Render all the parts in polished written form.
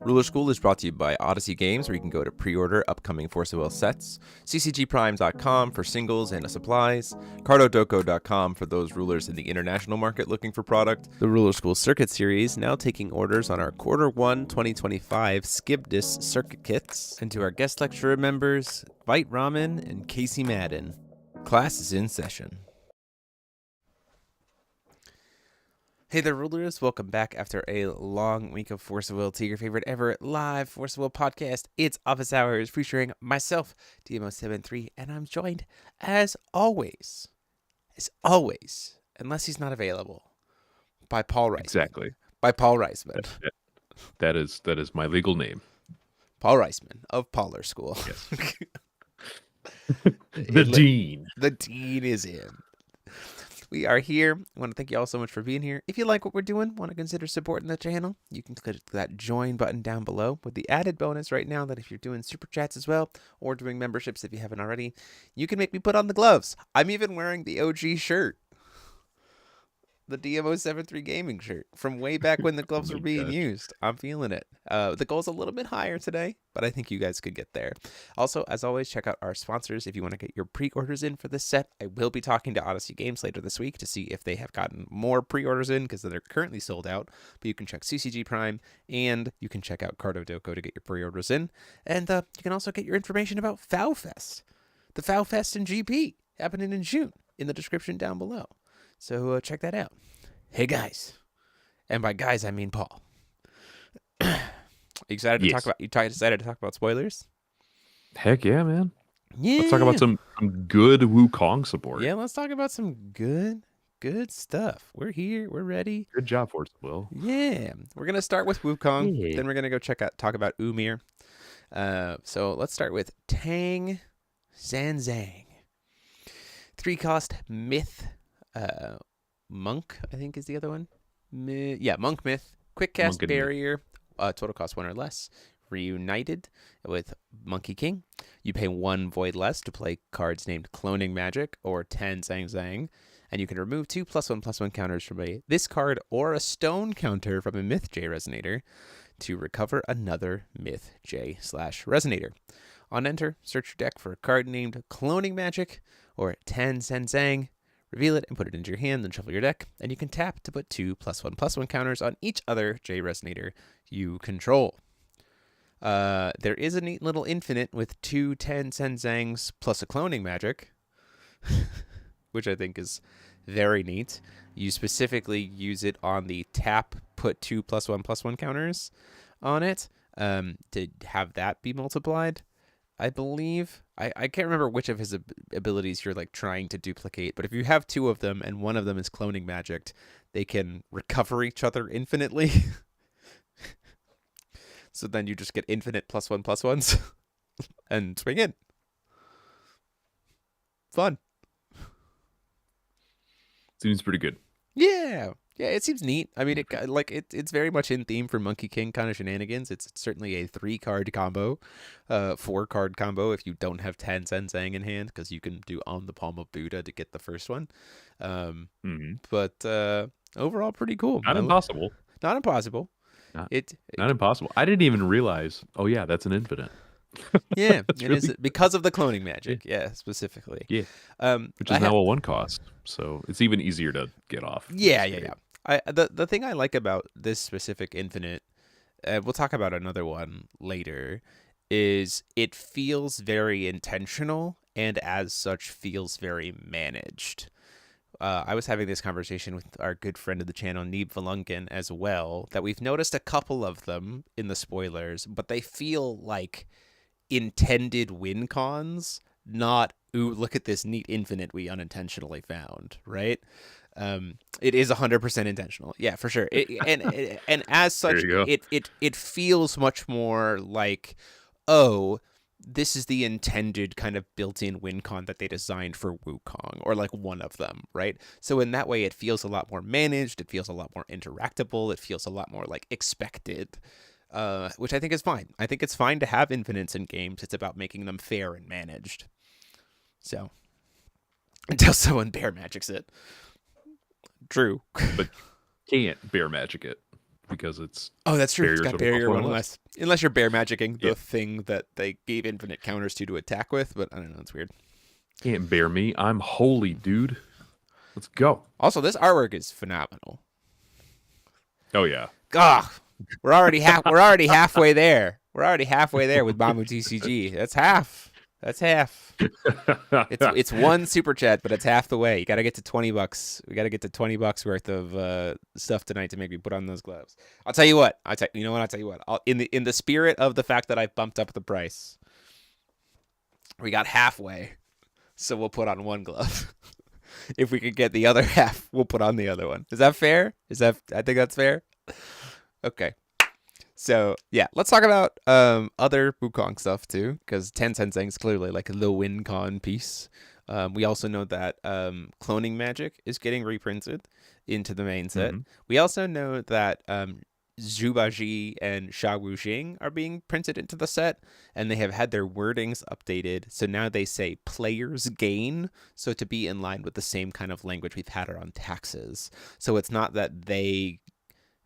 Ruler School is brought to you by Odyssey Games, where you can go to pre-order upcoming Force of Will sets, ccgprime.com for singles and supplies, cardodoko.com for those rulers in the international market looking for product, the Ruler School Circuit Series now taking orders on our Q1 2025 Skibdis Circuit Kits, and to our guest lecturer members, Vite Ramen and Casey Madden. Class is in session. Hey there, rulers. Welcome back after a long week of Force of Will to your favorite ever live Force of Will podcast. It's Office Hours featuring myself, DMO73, and I'm joined, as always, unless he's not available, by Paul Reisman. Exactly. By Paul Reisman. That is my legal name. Paul Reisman of Pauler School. Yes. The dean. The dean is in. We are here. I want to thank you all so much for being here. If you like what we're doing, want to consider supporting the channel, you can click that join button down below with the added bonus right now that if you're doing super chats as well, or doing memberships if you haven't already, you can make me put on the gloves. I'm even wearing the OG shirt. The DMO73 gaming shirt from way back when the gloves were being used. I'm feeling it. The goal's a little bit higher today, but I think you guys could get there. Also, as always, check out our sponsors if you want to get your pre-orders in for this set. I will be talking to Odyssey Games later this week to see if they have gotten more pre-orders in because they're currently sold out. But you can check TCG Prime and you can check out Cardodoko to get your pre-orders in. And you can also get your information about FowFest, the FowFest in GP happening in June in the description down below. So check that out. Hey guys, and by guys I mean Paul. Excited to talk about? Excited to talk about spoilers? Heck yeah, man! Yeah. Let's talk about some good Wukong support. Yeah, let's talk about some good stuff. We're here. We're ready. Good job, Force of Will. Yeah, we're gonna start with Wukong. Then we're gonna go talk about Umir. So let's start with Tang Zanzang. 3-cost myth. Monk, I think is the other one. Monk Myth. Quick cast barrier. Total cost 1 or less. Reunited with Monkey King. You pay 1 void less to play cards named Cloning Magic or Tan Zang Zang. And you can remove 2 +1/+1 counters from this card or a stone counter from a Myth J Resonator to recover another Myth J/Resonator. On enter, search your deck for a card named Cloning Magic or Tan Zang Zang. Reveal it and put it into your hand, then shuffle your deck, and you can tap to put 2 +1/+1 counters on each other J Resonator you control. There is a neat little infinite with 2 Tan Zangs plus a Cloning Magic, which I think is very neat. You specifically use it on the tap, put 2 +1/+1 counters on it to have that be multiplied. I believe. I can't remember which of his abilities you're like trying to duplicate, but if you have 2 of them and one of them is Cloning Magic, they can recover each other infinitely. So then you just get infinite +1/+1s and swing in. Fun. Seems pretty good. Yeah. Yeah, it seems neat. I mean, it's very much in theme for Monkey King kind of shenanigans. It's certainly a 3-card combo, 4-card combo if you don't have Tan Zang in hand, because you can do On the Palm of Buddha to get the first one. But overall, pretty cool. Not impossible. Not impossible. Not impossible. I didn't even realize. Oh yeah, that's an infinite. Yeah, it is because of the Cloning Magic. Yeah, specifically. Yeah, which is now a 1 cost, so it's even easier to get off. Yeah. The thing I like about this specific infinite, we'll talk about another one later, is it feels very intentional and as such feels very managed. I was having this conversation with our good friend of the channel, Neeb Valunkin, as well, that we've noticed a couple of them in the spoilers, but they feel like intended win cons, not, ooh, look at this neat infinite we unintentionally found, right? It is 100% intentional. Yeah, for sure. And as such, it feels much more like, oh, this is the intended kind of built-in win con that they designed for Wukong, or like one of them, right? So in that way, it feels a lot more managed. It feels a lot more interactable. It feels a lot more like expected, which I think is fine. I think it's fine to have infinites in games. It's about making them fair and managed. So until someone bear magics it. True. But can't bear magic it. because it's that's true. It's barriers got of barrier one one less. less. Unless you're bear magicking the thing that they gave infinite counters to attack with, but I don't know. It's weird. Can't bear me. I'm holy, dude. Let's go. Also, this artwork is phenomenal. Oh yeah. Ugh, we're already halfway there. We're already halfway there with Mamu TCG. That's half. That's half. It's one super chat, but it's half the way. You got to get to $20. We got to get to $20 worth of stuff tonight to make me put on those gloves. I'll tell you what. You know what? I'll tell you what. In the spirit of the fact that I bumped up the price, we got halfway, so we'll put on one glove. If we could get the other half, we'll put on the other one. Is that fair? I think that's fair. Okay. So yeah, let's talk about other Wukong stuff too, because Tencent is clearly like the win con piece. We also know that cloning magic is getting reprinted into the main set. Mm-hmm. We also know that Zhubaji and Sha Wuxing are being printed into the set, and they have had their wordings updated. So now they say players gain, so to be in line with the same kind of language we've had on taxes. So it's not that they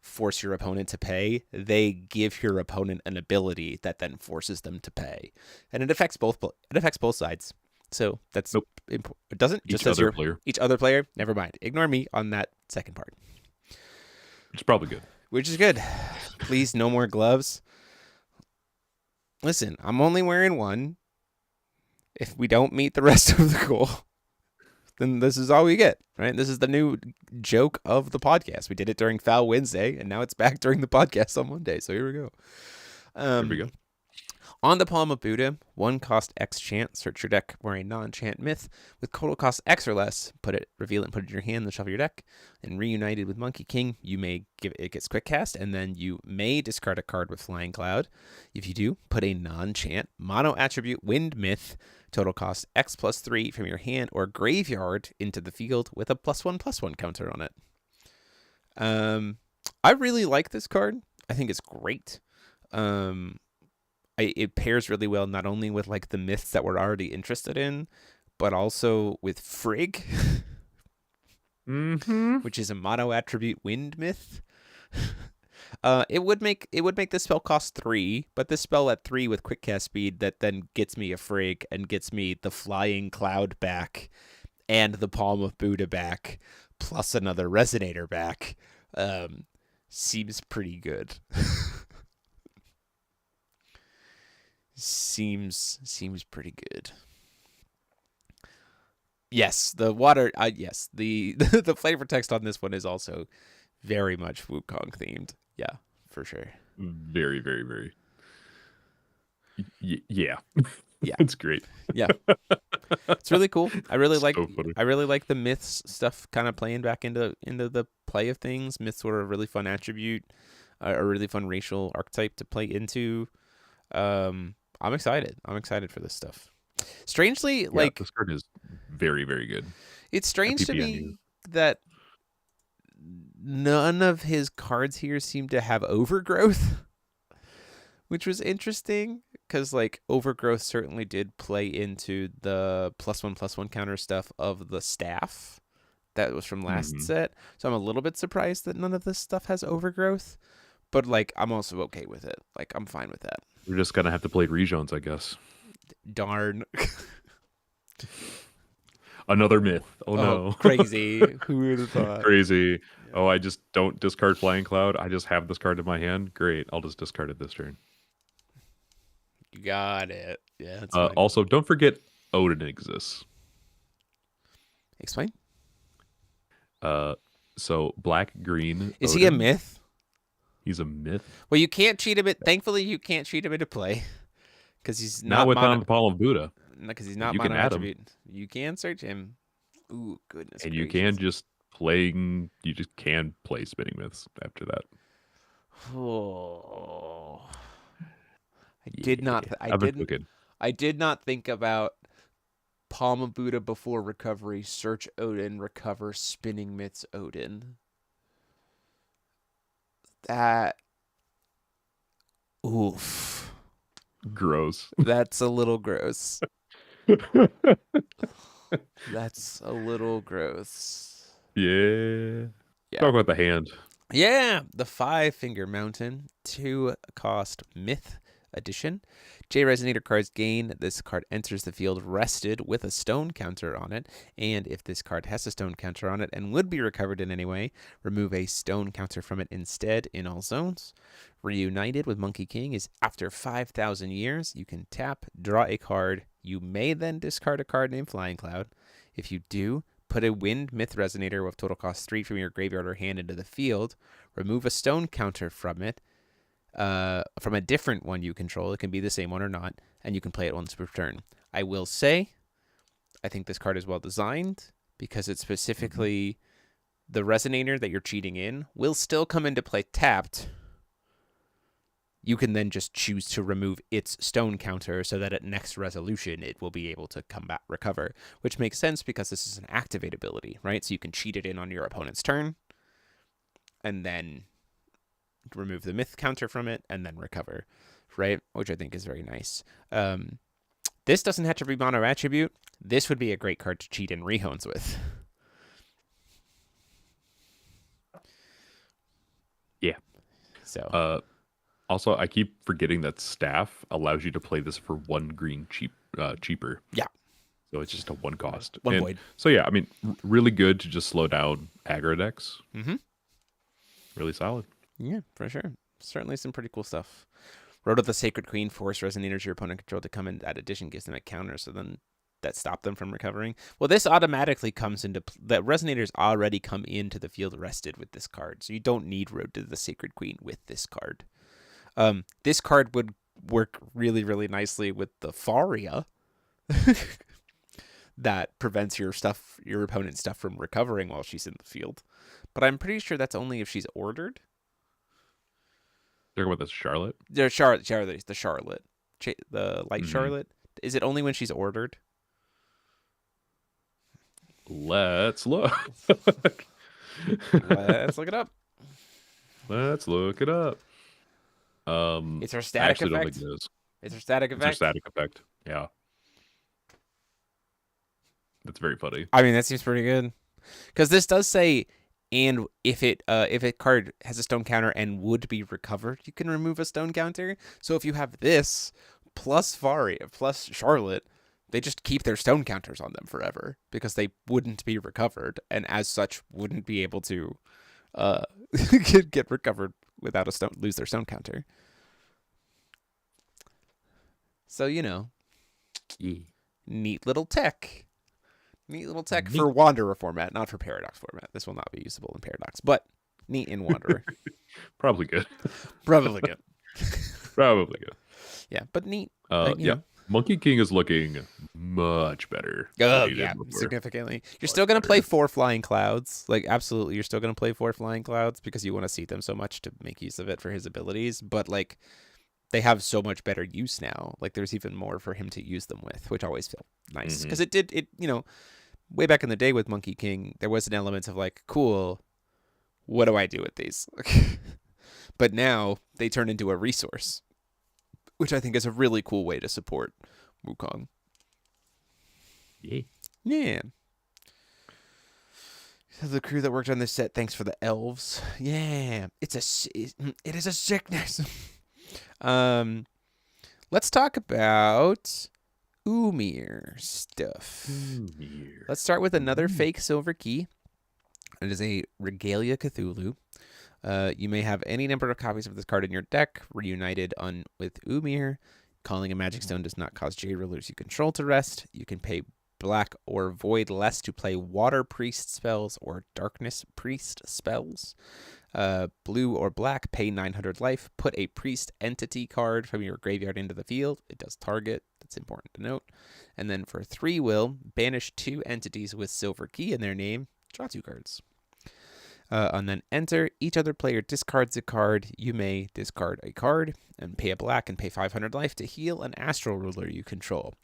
force your opponent to pay, they give your opponent an ability that then forces them to pay, and it affects both sides. So that's important. It doesn't just as each other player. Never mind. Ignore me on that second part. It's probably good. Which is good. Please, no more gloves. Listen, I'm only wearing one. If we don't meet the rest of the goal, then this is all we get, right? This is the new joke of the podcast. We did it during Foul Wednesday, and now it's back during the podcast on Monday. So here we go. Here we go. On the Palm of Buddha, 1 cost X chant. Search your deck for a non-chant myth with total cost X or less. Reveal it and put it in your hand, then shuffle your deck. And reunited with Monkey King, it gets quick cast, and then you may discard a card with Flying Cloud. If you do, put a non-chant mono attribute wind myth, total cost X plus 3 from your hand or graveyard into the field with a +1/+1 counter on it. I really like this card. I think it's great. It pairs really well not only with like the myths that we're already interested in, but also with Frigg, which is a mono attribute wind myth. It would make this spell cost 3, but this spell at 3 with quick cast speed that then gets me a Frigg and gets me the Flying Cloud back and the Palm of Buddha back plus another Resonator back seems pretty good. Seems pretty good. Yes, the water. Yes, the the flavor text on this one is also very much Wukong themed. Yeah, for sure. Very, very, very. Yeah. Yeah, it's great. Yeah, it's really cool. I really like the myths stuff, kind of playing back into the play of things. Myths were a really fun attribute, a really fun racial archetype to play into. I'm excited. I'm excited for this stuff. Strangely, like this card is very, very good. It's strange to me that none of his cards here seem to have overgrowth, which was interesting because like overgrowth certainly did play into the +1/+1 counter stuff of the staff that was from last set. So I'm a little bit surprised that none of this stuff has overgrowth, but like I'm also okay with it. Like I'm fine with that. We're just gonna have to play Regions, I guess. Darn. Another myth. Oh no. Crazy. Who would have thought? Crazy. Yeah. Oh, I just don't discard Flying Cloud. I just have this card in my hand. Great. I'll just discard it this turn. You got it. Yeah. Also, don't forget Odin exists. Explain. So black, green. Is Odin. He a myth? He's a myth. Well, you can't cheat him. Thankfully, you can't cheat him into play because he's not with the Palm of Buddha. Because he's not mono attribute. You can search him. Ooh, goodness. And you can just You just can play Spinning Myths after that. Oh, I did not think about Palm of Buddha before recovery. Search Odin, recover Spinning Myths Odin. That. Oof. Gross. That's a little gross. That's a little gross. Yeah. Talk about the hand. Yeah, the Five Finger Mountain, 2-cost Myth Edition. J Resonator cards gain. This card enters the field rested with a stone counter on it, and if this card has a stone counter on it and would be recovered in any way, remove a stone counter from it instead in all zones. Reunited with Monkey King is after 5,000 years. You can tap, draw a card. You may then discard a card named Flying Cloud. If you do, put a Wind Myth Resonator with total cost 3 from your graveyard or hand into the field. Remove a stone counter from it, from a different one you control. It can be the same one or not, and you can play it once per turn. I will say, I think this card is well designed because it's specifically the Resonator that you're cheating in will still come into play tapped. You can then just choose to remove its stone counter so that at next resolution it will be able to come back, recover, which makes sense because this is an activate ability, right? So you can cheat it in on your opponent's turn and then remove the myth counter from it and then recover, right? Which I think is very nice. This doesn't have to be mono attribute. This would be a great card to cheat in Rehones with. Yeah. So. Also, I keep forgetting that Staff allows you to play this for 1 green cheaper. Yeah. So it's just a 1 cost. 1 void. So yeah, I mean, really good to just slow down aggro decks. Mm-hmm. Really solid. Yeah, for sure. Certainly some pretty cool stuff. Road of the Sacred Queen, force Resonators your opponent controlled to come in. That addition gives them a counter, so then that stop them from recovering. Well, this automatically comes into... The Resonators already come into the field rested with this card, so you don't need Road to the Sacred Queen with this card. This card would work really, really nicely with the Faria that prevents your opponent's stuff from recovering while she's in the field. But I'm pretty sure that's only if she's ordered. Talking about this Charlotte? The Charlotte, the light Charlotte. Is it only when she's ordered? Let's look. Let's look it up. Let's look it up. It's her static effect. Don't think it is. It's her static effect. It's her static effect. Yeah. That's very funny. I mean, that seems pretty good. Because this does say, and if a card has a stone counter and would be recovered, you can remove a stone counter. So if you have this plus Faria plus Charlotte, they just keep their stone counters on them forever because they wouldn't be recovered, and as such wouldn't be able to get recovered without lose their stone counter. So, neat little tech. Neat little tech for Wanderer format, not for Paradox format. This will not be usable in Paradox, but neat in Wanderer. Probably good. Probably good. Probably good. Yeah, but neat. Yeah. Monkey King is looking much better. Oh, yeah, significantly. You're still going to play 4 Flying Clouds. Like, absolutely, you're still going to play 4 Flying Clouds because you want to see them so much to make use of it for his abilities. But, like, they have so much better use now. Like, there's even more for him to use them with, which always felt nice. Because way back in the day with Monkey King, there was an element of, like, cool, what do I do with these? But now they turn into a resource, which I think is a really cool way to support Wukong. Yeah. So the crew that worked on this set, thanks for the elves. Yeah. It is a sickness. Let's talk about Umir stuff. Let's start with another fake silver key. It is a Regalia Cthulhu. You may have any number of copies of this card in your deck. Reunited with Umir. Calling a magic stone does not cause J rulers you control to rest. You can pay black or void less to play water priest spells or darkness priest spells. Blue or black, pay 900 life. Put a priest entity card from your graveyard into the field. It does target. That's important to note. And then for 3 will, banish 2 entities with silver key in their name. Draw 2 cards. And then enter. Each other player discards a card. You may discard a card and pay a black and pay 500 life to heal an astral ruler you control.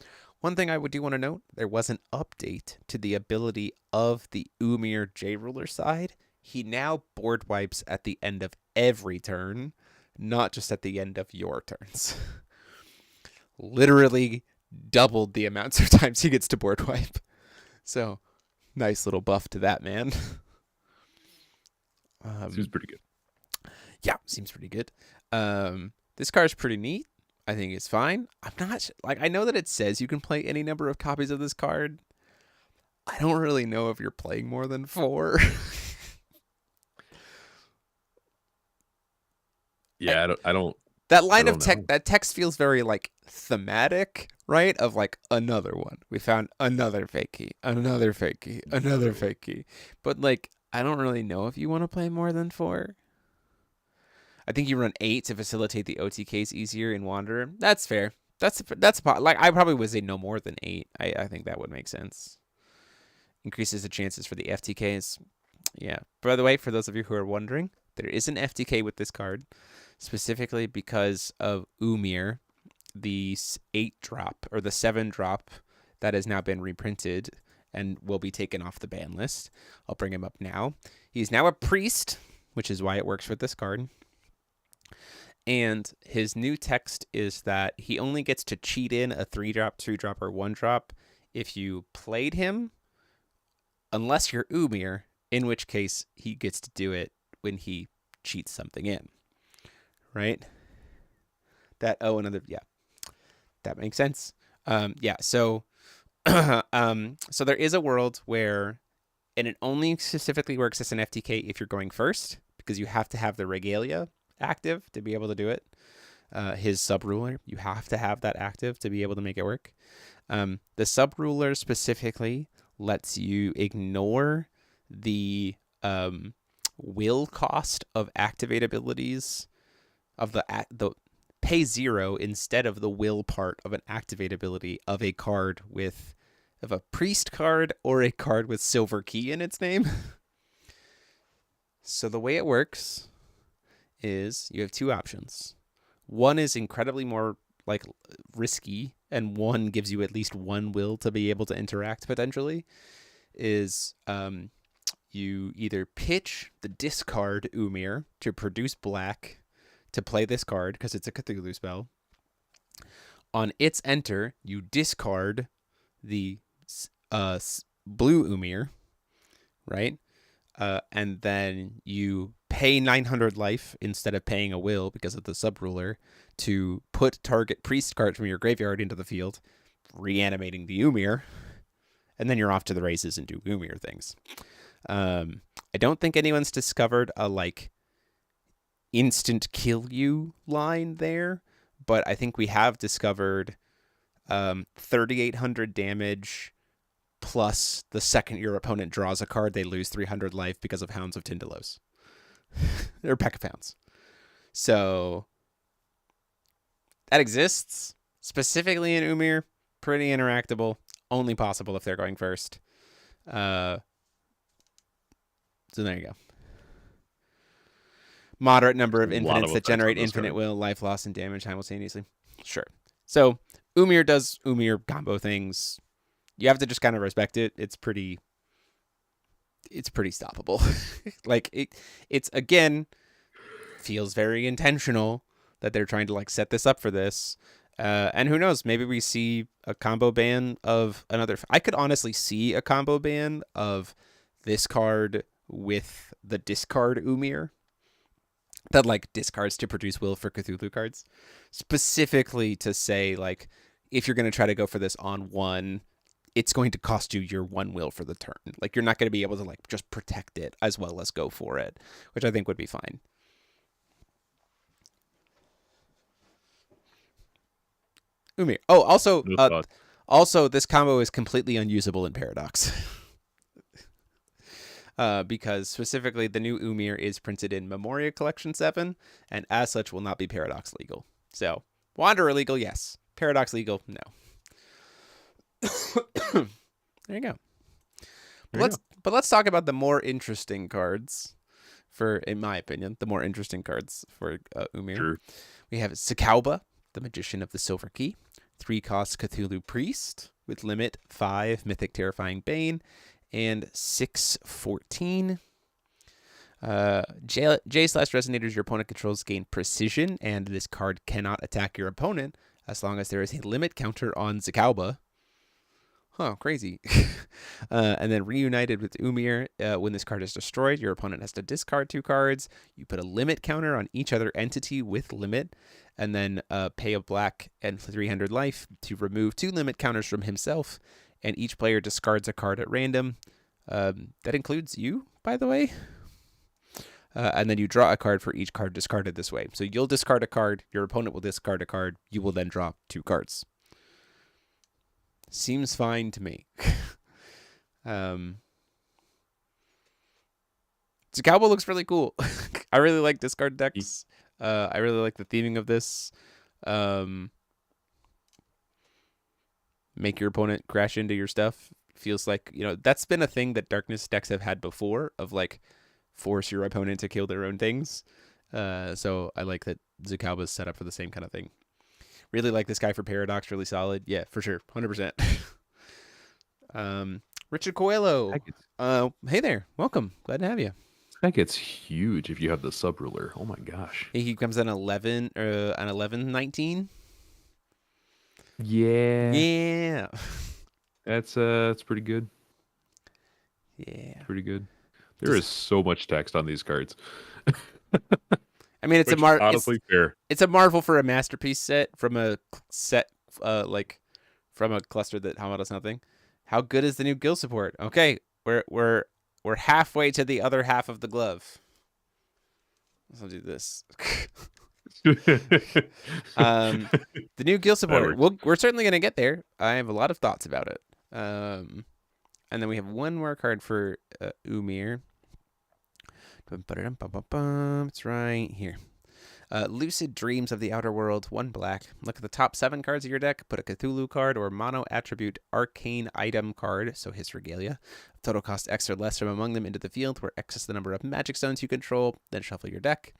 One thing I do want to note, there was an update to the ability of the Umir J ruler side. He now board wipes at the end of every turn, not just at the end of your turns. Literally doubled the amounts of times he gets to board wipe. So, nice little buff to that, man. Seems pretty good. Yeah, seems pretty good. This card is pretty neat. I think it's fine. I'm not like, I know that it says you can play any number of copies of this card. I don't really know if you're playing more than 4. Yeah, I don't. That line of know. text, that text feels very like thematic, right? Of like another one. We found another fake key, another fake key, another fake key. But like, I don't really know if you want to play more than 4. I think you run 8 to facilitate the OTKs easier in Wanderer. That's fair. That's like, I probably would say no more than 8. I think that would make sense. Increases the chances for the FTKs. Yeah. By the way, for those of you who are wondering, there is an FTK with this card, specifically because of Umir, the 8-drop or the 7-drop that has now been reprinted and will be taken off the ban list. I'll bring him up now. He's now a priest, which is why it works with this card. And his new text is that he only gets to cheat in a 3-drop, 2-drop, or 1-drop if you played him, unless you're Umir, in which case he gets to do it when he cheats something in. Right? That makes sense. So so there is a world where, and it only specifically works as an FTK if you're going first, because you have to have the regalia active to be able to do it. His sub-ruler, you have to have that active to be able to make it work. The sub-ruler specifically lets you ignore the will cost of activate abilities of the pay 0 instead of the will part of an activate ability of a card of a priest card or a card with silver key in its name. So the way it works is you have 2 options. One is incredibly more like risky, and one gives you at least 1 will to be able to interact potentially. Is you either pitch the discard Umir to produce black to play this card because it's a Cthulhu spell. On its enter, you discard the blue Umir, right? And then you pay 900 life instead of paying a will because of the sub-ruler to put target priest card from your graveyard into the field, reanimating the Umir, and then you're off to the races and do Umir things. I don't think anyone's discovered a like instant kill you line there, but I think we have discovered 3,800 damage plus the second your opponent draws a card, they lose 300 life because of Hounds of Tindalos. Or Peck of Hounds. So that exists. Specifically in Umir, pretty interactable. Only possible if they're going first. So there you go. Moderate number of infinites that generate infinite will, life loss, and damage simultaneously. Sure. So Umir does Umir combo things. You have to just kind of respect it. It's pretty stoppable. Like it's again feels very intentional that they're trying to like set this up for this. And who knows, maybe we see a combo ban of another. I could honestly see a combo ban of this card with the discard Umir that like discards to produce will for Cthulhu cards, specifically to say like if you're going to try to go for this on 1, it's going to cost you your 1 will for the turn. Like you're not going to be able to like just protect it as well as go for it, which I think would be fine. Umir. Oh, also this combo is completely unusable in Paradox. Because specifically the new Umir is printed in Memoria Collection 7, and as such will not be Paradox legal. So, Wanderer legal, yes. Paradox legal, no. There you go. But let's talk about the more interesting cards in my opinion, the more interesting cards for Umir. Sure. We have Sakauba, the Magician of the Silver Key, 3-cost Cthulhu Priest with limit 5 Mythic Terrifying Bane, and 6/14. J/Resonators your opponent controls gain precision, and this card cannot attack your opponent as long as there is a limit counter on Sakauba. Huh, crazy. And then reunited with Umir. When this card is destroyed, your opponent has to discard 2 cards. You put a limit counter on each other entity with limit, and then pay a black and 300 life to remove 2 limit counters from himself. And each player discards a card at random. That includes you, by the way. And then you draw a card for each card discarded this way. So you'll discard a card, your opponent will discard a card, you will then draw 2 cards. Seems fine to me. Tsukauba looks really cool. I really like discard decks. I really like the theming of this. Make your opponent crash into your stuff. Feels like, that's been a thing that Darkness decks have had before, of like force your opponent to kill their own things. So I like that Tsukauba's set up for the same kind of thing. Really like this guy for Paradox, really solid. Yeah, for sure. 100%. Richard Coelho. Hey there. Welcome. Glad to have you. That gets huge if you have the sub ruler. Oh my gosh. He comes on 11-19. Yeah. Yeah. That's pretty good. Yeah. Pretty good. There is so much text on these cards. I mean, it's honestly fair. It's a marvel for a masterpiece set from a set from a cluster that how does nothing. How good is the new guild support? Okay, we're halfway to the other half of the glove. Let's do this. The new guild support. We're certainly gonna get there. I have a lot of thoughts about it. And then we have one more card for Umir. It's right here. Lucid Dreams of the Outer World, 1 black. Look at the top 7 cards of your deck. Put a Cthulhu card or mono attribute arcane item card, so his regalia. Total cost X or less from among them into the field, where X is the number of magic stones you control. Then shuffle your deck.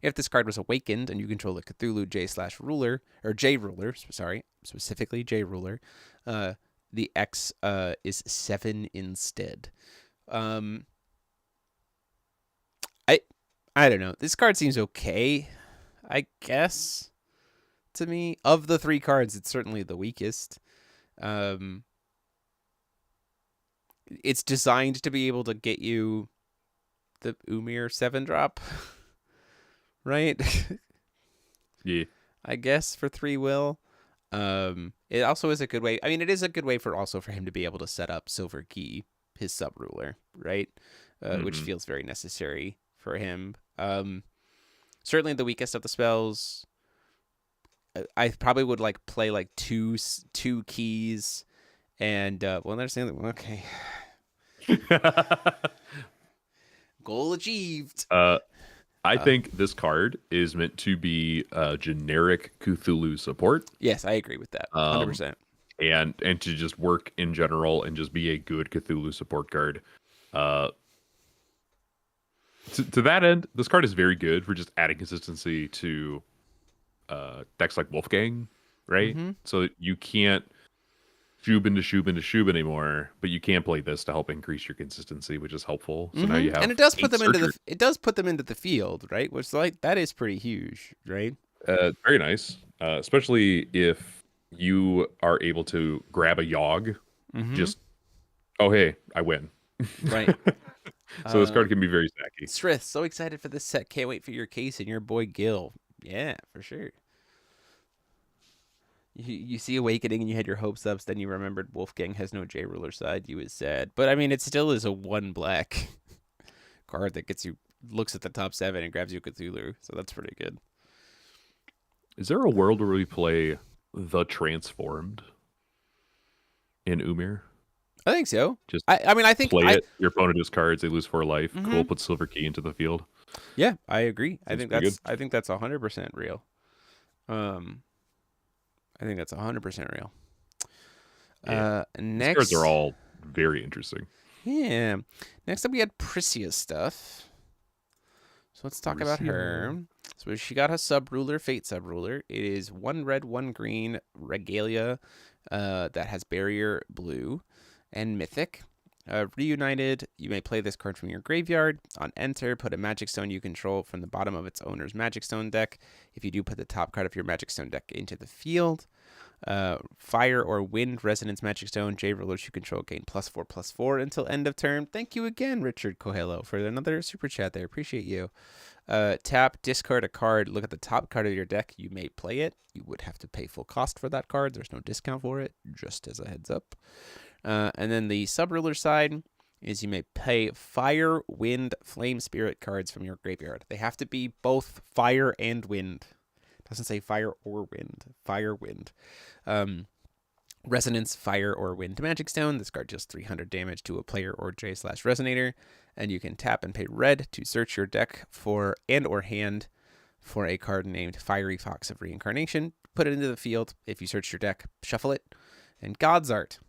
If this card was awakened and you control the Cthulhu J/ruler, or J ruler, sorry, specifically J ruler, the X is 7 instead. I don't know. This card seems okay, I guess, to me. Of the 3 cards, it's certainly the weakest. It's designed to be able to get you the Umir 7-drop, right? Yeah. I guess for 3 will. It also is a good way. I mean, it is a good way for him to be able to set up Silver Key, his sub-ruler, right? Which feels very necessary for him. Certainly the weakest of the spells. I probably would play 2 keys, and there's the other one. Okay. Goal achieved. I think this card is meant to be generic Cthulhu support. Yes, I agree with that. 100%. And to just work in general and just be a good Cthulhu support card. To that end, this card is very good for just adding consistency to decks like Wolfgang, right? So you can't Shub into Shub anymore, but you can play this to help increase your consistency, which is helpful. So now you have, and it does put them into the field, right? Which that is pretty huge, right? Very nice, especially if you are able to grab a Yogg. Just hey, I win. Right. So this card can be very snacky. Strith, so excited for this set. Can't wait for your case and your boy Gil. Yeah, for sure. You see Awakening and you had your hopes up, then you remembered Wolfgang has no J ruler side. You was sad. But I mean, it still is a 1 black card that looks at the top 7 and grabs you Cthulhu. So that's pretty good. Is there a world where we play the Transformed in Umir? I think so. Just I think play it. Your opponent discards, they lose 4 life. Cool. Put Silver Key into the field. Yeah, I agree. I think that's 100% real. I think that's 100% real. Yeah. Next, these cards are all very interesting. Yeah. Next up, we had Priscia stuff. So let's talk about her. So she got a sub-ruler, Fate sub-ruler. It is 1 red, 1 green regalia that has barrier blue and mythic. Reunited, you may play this card from your graveyard. On enter, put a magic stone you control from the bottom of its owner's magic stone deck. If you do, put the top card of your magic stone deck into the field. Fire or Wind Resonance Magic Stone. Jade Rulers you control gain +4/+4 until end of turn. Thank you again, Richard Coelho, for another super chat there. Appreciate you. Tap, discard a card. Look at the top card of your deck. You may play it. You would have to pay full cost for that card. There's no discount for it, just as a heads up. And then the sub-ruler side is you may pay Fire, Wind, Flame Spirit cards from your graveyard. They have to be both fire and wind. It doesn't say fire or wind. Fire, wind. Resonance, Fire, or Wind Magic Stone. This card deals 300 damage to a player or J/Resonator. And you can tap and pay red to search your deck for and or hand for a card named Fiery Fox of Reincarnation. Put it into the field. If you search your deck, shuffle it. And God's Art.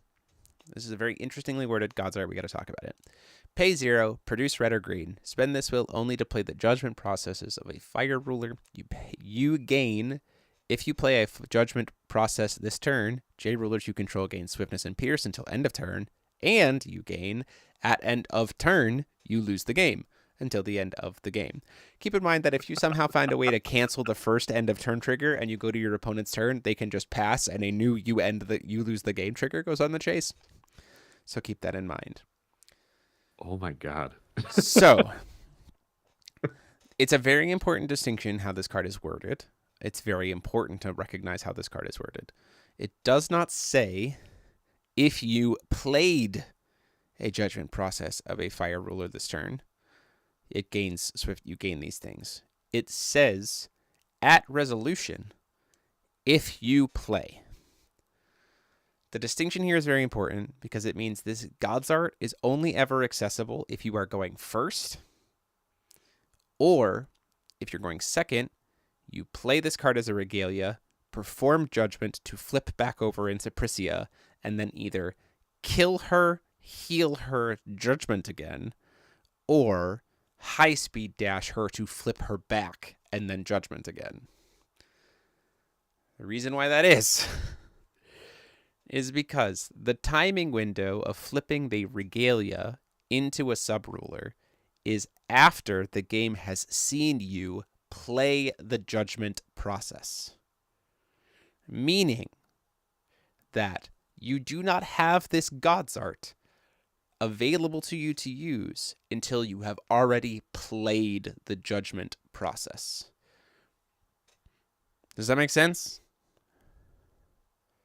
This is a very interestingly worded God's Art. We got to talk about it. Pay 0, produce red or green. Spend this will only to play the judgment processes of a fire ruler. You gain, if you play a judgment process this turn, Jade Rulers you control gain swiftness and pierce until end of turn. And you gain, at end of turn, you lose the game until the end of the game. Keep in mind that if you somehow find a way to cancel the first end of turn trigger and you go to your opponent's turn, they can just pass and a new you lose the game trigger goes on the chase. So keep that in mind. Oh my god. So it's a very important distinction how this card is worded. It's very important to recognize how this card is worded. It does not say if you played a judgment process of a fire ruler this turn, it gains swift. You gain these things. It says at resolution, if you play. The distinction here is very important because it means this God's Art is only ever accessible if you are going first, or if you're going second, you play this card as a regalia, perform judgment to flip back over into Priscia, and then either kill her, heal her, judgment again, or high speed dash her to flip her back and then judgment again. The reason why that is because the timing window of flipping the regalia into a sub-ruler is after the game has seen you play the judgment process. Meaning that you do not have this God's Art available to you to use until you have already played the judgment process. Does that make sense?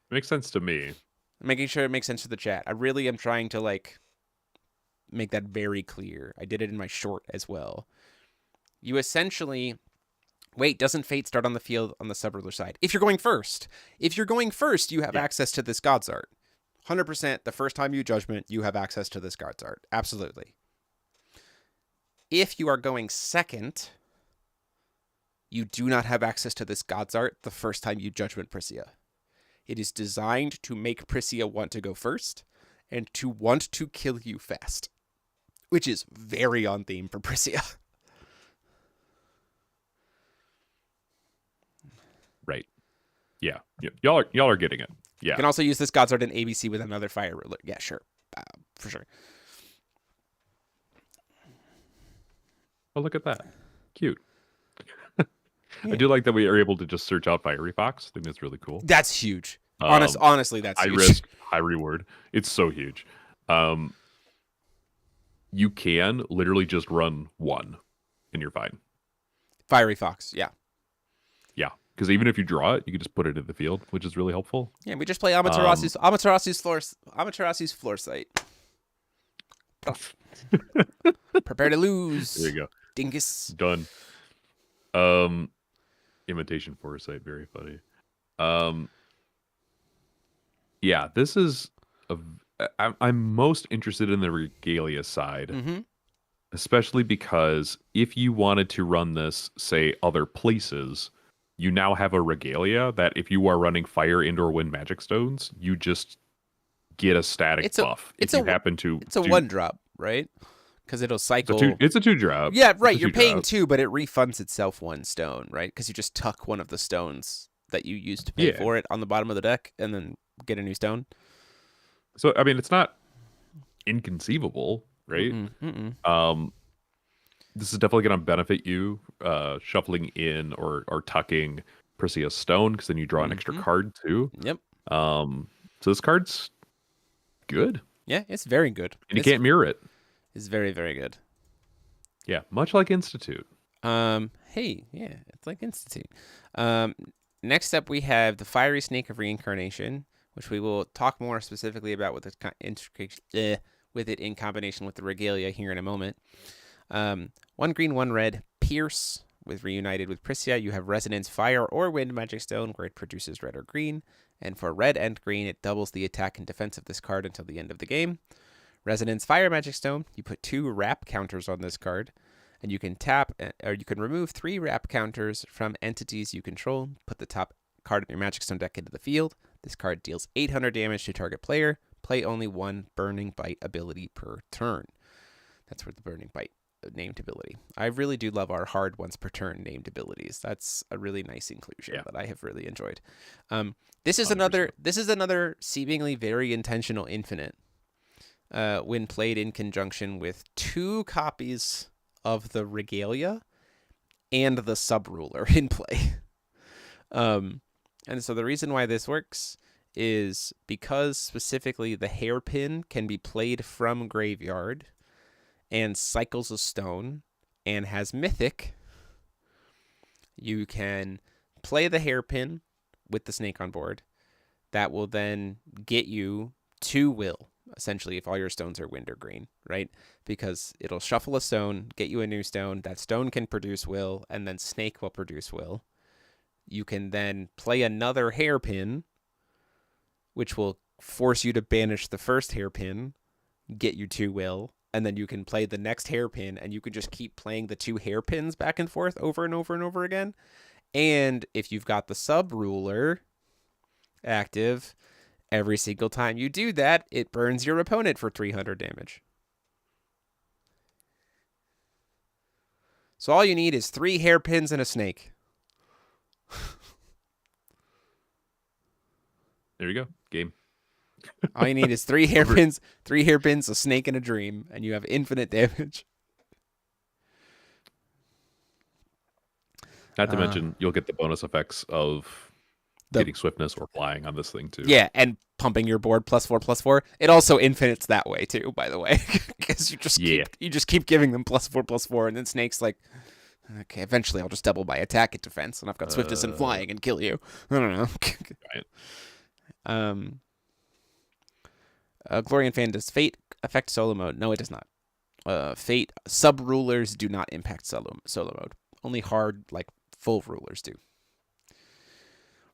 Makes sense to me. Making sure it makes sense to the chat. I really am trying to make that very clear. I did it in my short as well. You essentially wait, doesn't Fate start on the field on the sub-ruler side? If you're going first. If you're going first, you have access to this God's Art. 100% the first time you judgment, you have access to this God's Art. Absolutely. If you are going second, you do not have access to this God's Art the first time you judgment Priscia. It is designed to make Priscia want to go first and to want to kill you fast, which is very on theme for Priscia. Right. Yeah. Y'all are getting it. Yeah. You can also use this God's Art in ABC with another fire ruler. Yeah, sure. For sure. Oh, look at that. Cute. Yeah. I do like that we are able to just search out Fiery Fox. I think that's really cool. That's huge. Honestly, that's huge. High risk, high reward. It's so huge. You can literally just run one and you're fine. Fiery Fox, yeah. Yeah, because even if you draw it, you can just put it in the field, which is really helpful. Yeah, we just play Amaterasu's floor site. Prepare to lose. There you go. Dingus. Done. Imitation Foresight, very funny. Yeah, this is I'm most interested in the regalia side, especially because if you wanted to run this, say, other places, you now have a regalia that if you are running fire and/or wind magic stones, you just get a static buff. It's a 1-drop, right? Because it'll cycle. It's a 2-drop. Yeah, right. You're paying 2, but it refunds itself 1 stone, right? Because you just tuck one of the stones that you used to pay for it on the bottom of the deck and then get a new stone. So, I mean, it's not inconceivable, right? This is definitely going to benefit you shuffling in or tucking Priscia's stone, because then you draw an extra card too. Yep. So this card's good. Yeah, it's very good. And you can't mirror it. It's very, very good. Yeah, much like Institute. Hey, yeah, it's like Institute. Next up we have the Fiery Snake of Reincarnation, which we will talk more specifically about with it in combination with the Regalia here in a moment. 1 green, 1 red, Pierce. With reunited with Prisia, you have Resonance, Fire, or Wind Magic Stone, where it produces red or green. And for red and green, it doubles the attack and defense of this card until the end of the game. Resonance, Fire Magic Stone, you put 2 wrap counters on this card. And you can tap, or you can remove 3 wrap counters from entities you control. Put the top card of your Magic Stone deck into the field. This card deals 800 damage to target player. Play only 1 Burning Bite ability per turn. That's where the Burning Bite named ability. I really do love our hard once per turn named abilities. That's a really nice inclusion that I have really enjoyed. This is 100%. another seemingly very intentional infinite when played in conjunction with 2 copies of the Regalia and the Sub-Ruler in play. And so the reason why this works is because specifically the Hairpin can be played from graveyard and cycles a stone and has Mythic. You can play the Hairpin with the snake on board. That will then get you 2 will, essentially, if all your stones are wind or green, right? Because it'll shuffle a stone, get you a new stone. That stone can produce will, and then snake will produce will. You can then play another Hairpin, which will force you to banish the first Hairpin, get you 2 will, and then you can play the next Hairpin, and you can just keep playing the 2 Hairpins back and forth over and over and over again. And if you've got the Sub-Ruler active, every single time you do that, it burns your opponent for 300 damage. So all you need is 3 Hairpins and a snake. There you go. Game. All you need is 3 Hairpins, 3 Hairpins, a snake, and a dream, and you have infinite damage. Not to mention, you'll get the bonus effects of getting swiftness or flying on this thing, too. Yeah, and pumping your board +4/+4. It also infinites that way, too, by the way. Because you just keep giving them +4/+4, and then Snake's like, okay, eventually I'll just double my attack and defense, and I've got swiftness and flying and kill you. I don't know. Right. Glorian Fan, does Fate affect solo mode? No, it does not. Fate sub-rulers do not impact solo mode. Only hard, like, full rulers do.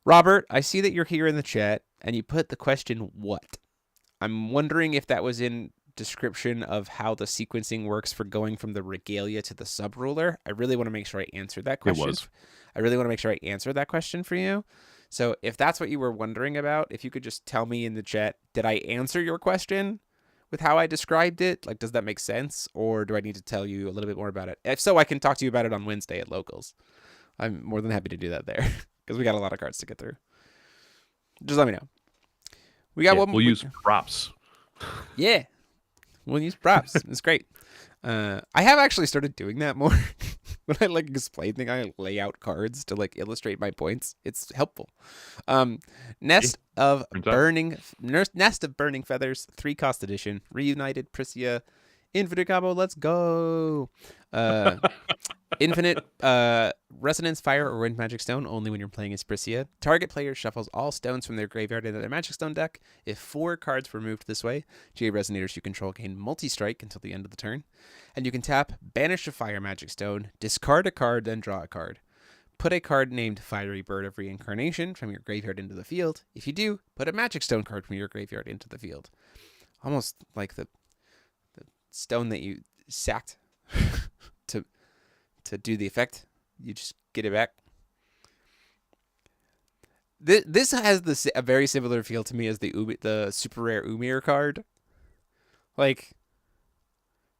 Robert, I see that you're here in the chat, and you put the question, what? I'm wondering if that was in description of how the sequencing works for going from the Regalia to the sub-ruler. I really want to make sure I answered that question. It was. I really want to make sure I answered that question for you. So if that's what you were wondering about, if you could just tell me in the chat, did I answer your question with how I described it? Like, does that make sense? Or do I need to tell you a little bit more about it? If so, I can talk to you about it on Wednesday at Locals. I'm more than happy to do that there because we got a lot of cards to get through. Just let me know. We got one more. We'll use props. Yeah. We'll use props. It's great. I have actually started doing that more. When I like explain things, I lay out cards to like illustrate my points. It's helpful. Nest of Burning Feathers, 3-cost edition, reunited Prisia, infinite combo. Let's go. Infinite Resonance, Fire, or Wind Magic Stone only when you're playing as Prisia. Target player shuffles all stones from their graveyard into their Magic Stone deck. If 4 cards were moved this way, GA Resonators you control gain multi-strike until the end of the turn. And you can tap, banish a Fire Magic Stone, discard a card, then draw a card. Put a card named Fiery Bird of Reincarnation from your graveyard into the field. If you do, put a Magic Stone card from your graveyard into the field. Almost like the stone that you sacked to do the effect. You just get it back. This has a very similar feel to me as the super rare Umir card. Like,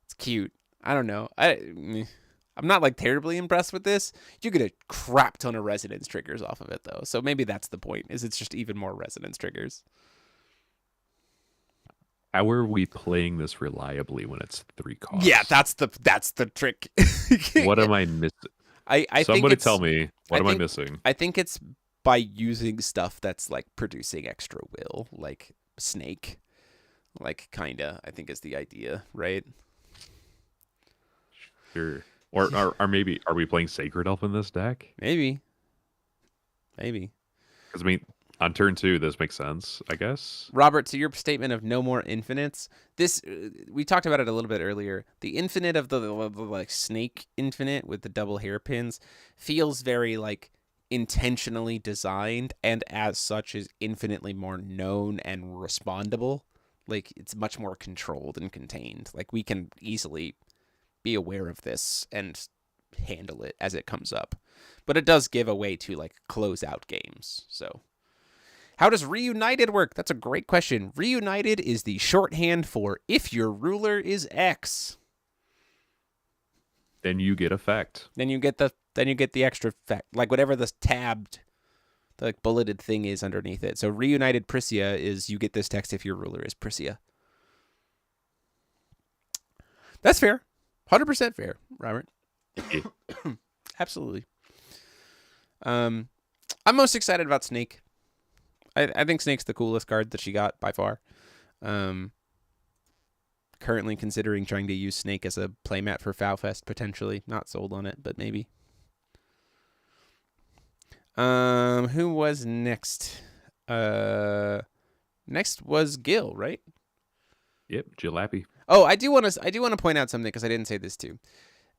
it's cute. I don't know. I'm not like terribly impressed with this. You get a crap ton of resonance triggers off of it though. So maybe that's the point. Is it's just even more resonance triggers. How are we playing this reliably when it's 3 costs? Yeah, that's the trick. What am I missing? Somebody tell me. What am I missing? I think it's by using stuff that's like producing extra will, like Snake, like kinda, I think is the idea, right? Sure. Or maybe are we playing Sacred Elf in this deck? Maybe. Because I mean, on turn 2, this makes sense, I guess. Robert, to your statement of no more infinites, this we talked about it a little bit earlier. The infinite of the like Snake infinite with the double hairpins feels very like intentionally designed, and as such is infinitely more known and respondable. Like it's much more controlled and contained. Like we can easily be aware of this and handle it as it comes up. But it does give a way to like close out games. So how does Reunited work? That's a great question. Reunited is the shorthand for if your ruler is X. Then you get effect. Then you get the extra effect, like whatever the tabbed, the like bulleted thing is underneath it. So Reunited Prisia is you get this text if your ruler is Prisia. That's fair. 100% fair, Robert. Absolutely. I'm most excited about Snake. I think Snake's the coolest card that she got by far. Currently considering trying to use Snake as a playmat for FowFest, potentially. Not sold on it, but maybe. Who was next? Next was Gil, right? Yep, Jalapy. Oh, I do want to point out something because I didn't say this too.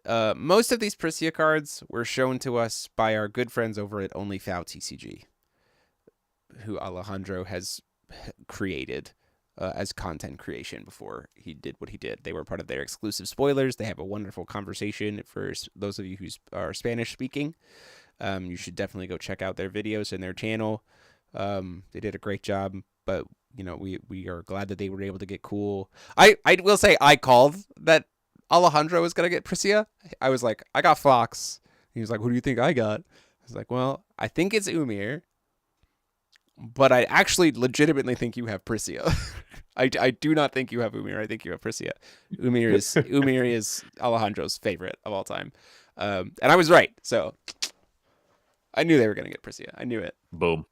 Most of these Prisia cards were shown to us by our good friends over at Only fowtcg, who Alejandro has created as content creation before he did what he did. They were part of their exclusive spoilers. They have a wonderful conversation for those of you who are Spanish speaking. You should definitely go check out their videos and their channel. They did a great job, but you know, we are glad that they were able to get cool. I will say I called that Alejandro was going to get Prisia. I was like, I got Fox. He was like, who do you think I got? I was like, well, I think it's Umir, but I actually legitimately think you have Prisia. I do not think you have Umir. I think you have Prisia. Umir is Alejandro's favorite of all time. And I was right. So I knew they were going to get Prisia. I knew it. Boom.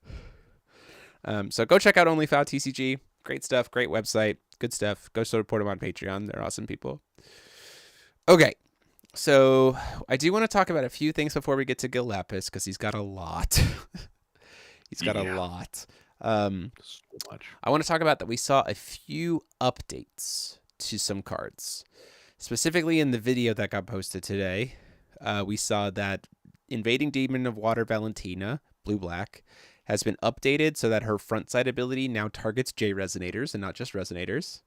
So go check out Only fowtcg. Great stuff. Great website. Good stuff. Go support them on Patreon. They're awesome people. Okay. So I do want to talk about a few things before we get to Gil Lapis because he's got a lot. He's got a lot. So much. I want to talk about that we saw a few updates to some cards. Specifically in the video that got posted today, we saw that Invading Demon of Water Valentina, blue-black, has been updated so that her front side ability now targets J resonators and not just resonators.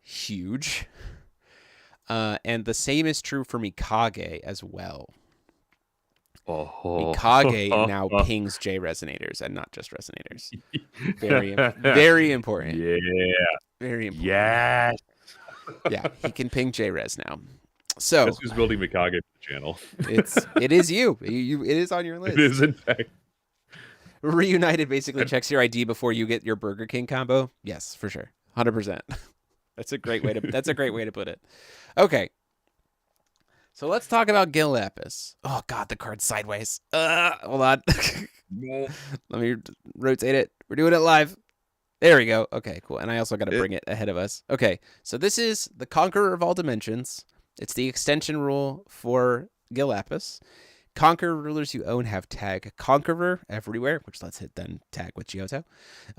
Huge. And the same is true for Mikage as well. Oh. Mikage now pings J resonators and not just resonators. Very important. Yeah. Very important. Yes. Yeah, he can ping J res now. So guess who's building Mikage for the channel? it is you. It is on your list. It is in fact. Reunited basically checks your ID before you get your Burger King combo. Yes, for sure. 100%. That's a great way to put it. Okay. So let's talk about Gil Lapis. Oh god, the card's sideways. Hold on. Let me rotate it. We're doing it live. There we go. Okay, cool. And I also got to bring it ahead of us. Okay. So this is the Conqueror of All Dimensions. It's the extension rule for Gil Lapis. Conqueror rulers you own have tag Conqueror everywhere, which lets it then tag with Giotto.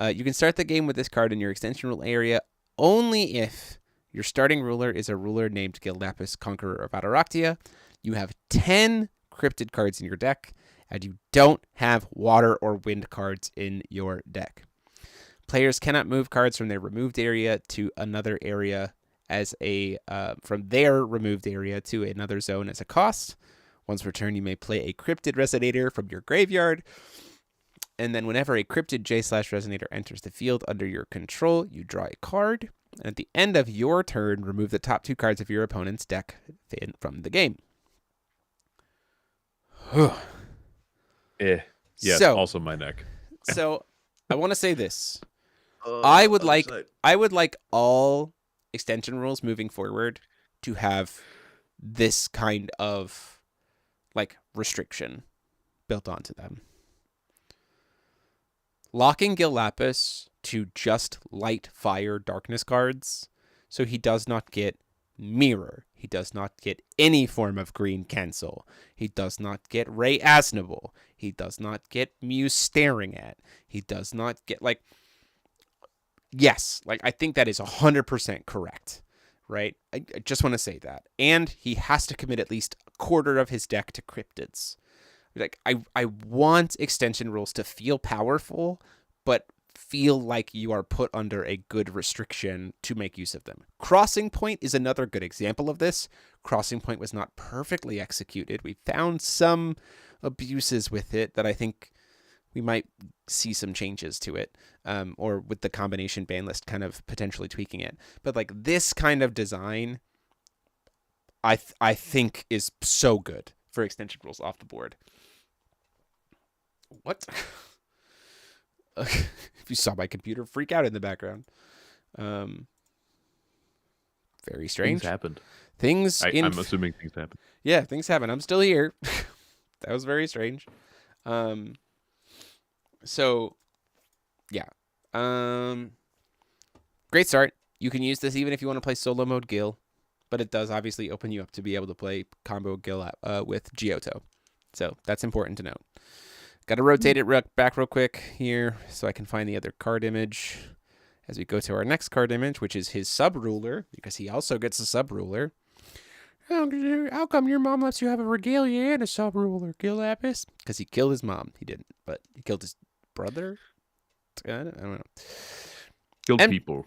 You can start the game with this card in your extension rule area only if your starting ruler is a ruler named Gil Lapis, Conqueror of Ataraktia. You have 10 cryptid cards in your deck, and you don't have water or wind cards in your deck. Players cannot move cards from their removed area to another area as from their removed area to another zone as a cost. Once per turn, you may play a cryptid resonator from your graveyard. And then whenever a cryptid J/resonator enters the field under your control, you draw a card. And at the end of your turn, remove the top 2 cards of your opponent's deck from the game. Yes, so, also my neck. So I want to say this. I would like all extension rules moving forward to have this kind of like restriction built onto them. locking Gil Lapis to just light, fire, darkness cards, so he does not get Mirror. He does not get any form of green cancel. He does not get Ray Asnable. He does not get Muse Staring At. He does not get, like, yes, like, I think that is 100% correct, right? I just want to say that. And he has to commit at least a quarter of his deck to cryptids. Like, I want extension rules to feel powerful, but feel like you are put under a good restriction to make use of them. Crossing Point is another good example of this. Crossing Point was not perfectly executed. We found some abuses with it that I think we might see some changes to it, or with the combination ban list kind of potentially tweaking it. But like this kind of design, I think is so good for extension rules off the board. What? If you saw my computer freak out in the background. Very strange. Things happened. I'm assuming things happened. Yeah, things happen. I'm still here. That was very strange. So, yeah. Great start. You can use this even if you want to play solo mode Gil, but it does obviously open you up to be able to play combo Gil with Giotto. So that's important to note. Got to rotate it back real quick here so I can find the other card image as we go to our next card image, which is his sub-ruler, because he also gets a sub-ruler. How come your mom lets you have a regalia and a sub-ruler, Gil Lapis? Because he killed his mom. He didn't, but he killed his brother? I don't know. Killed people.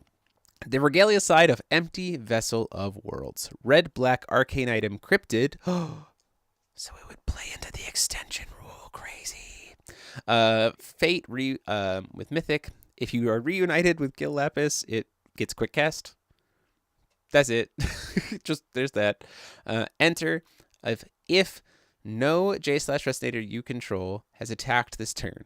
The regalia side of Empty Vessel of Worlds. Red, black, arcane item, cryptid. So it would play into the extension rule. Crazy. Fate with Mythic. If you are reunited with Gil Lapis, it gets quick cast. That's it. Just there's that. Enter if no J/Resonator you control has attacked this turn.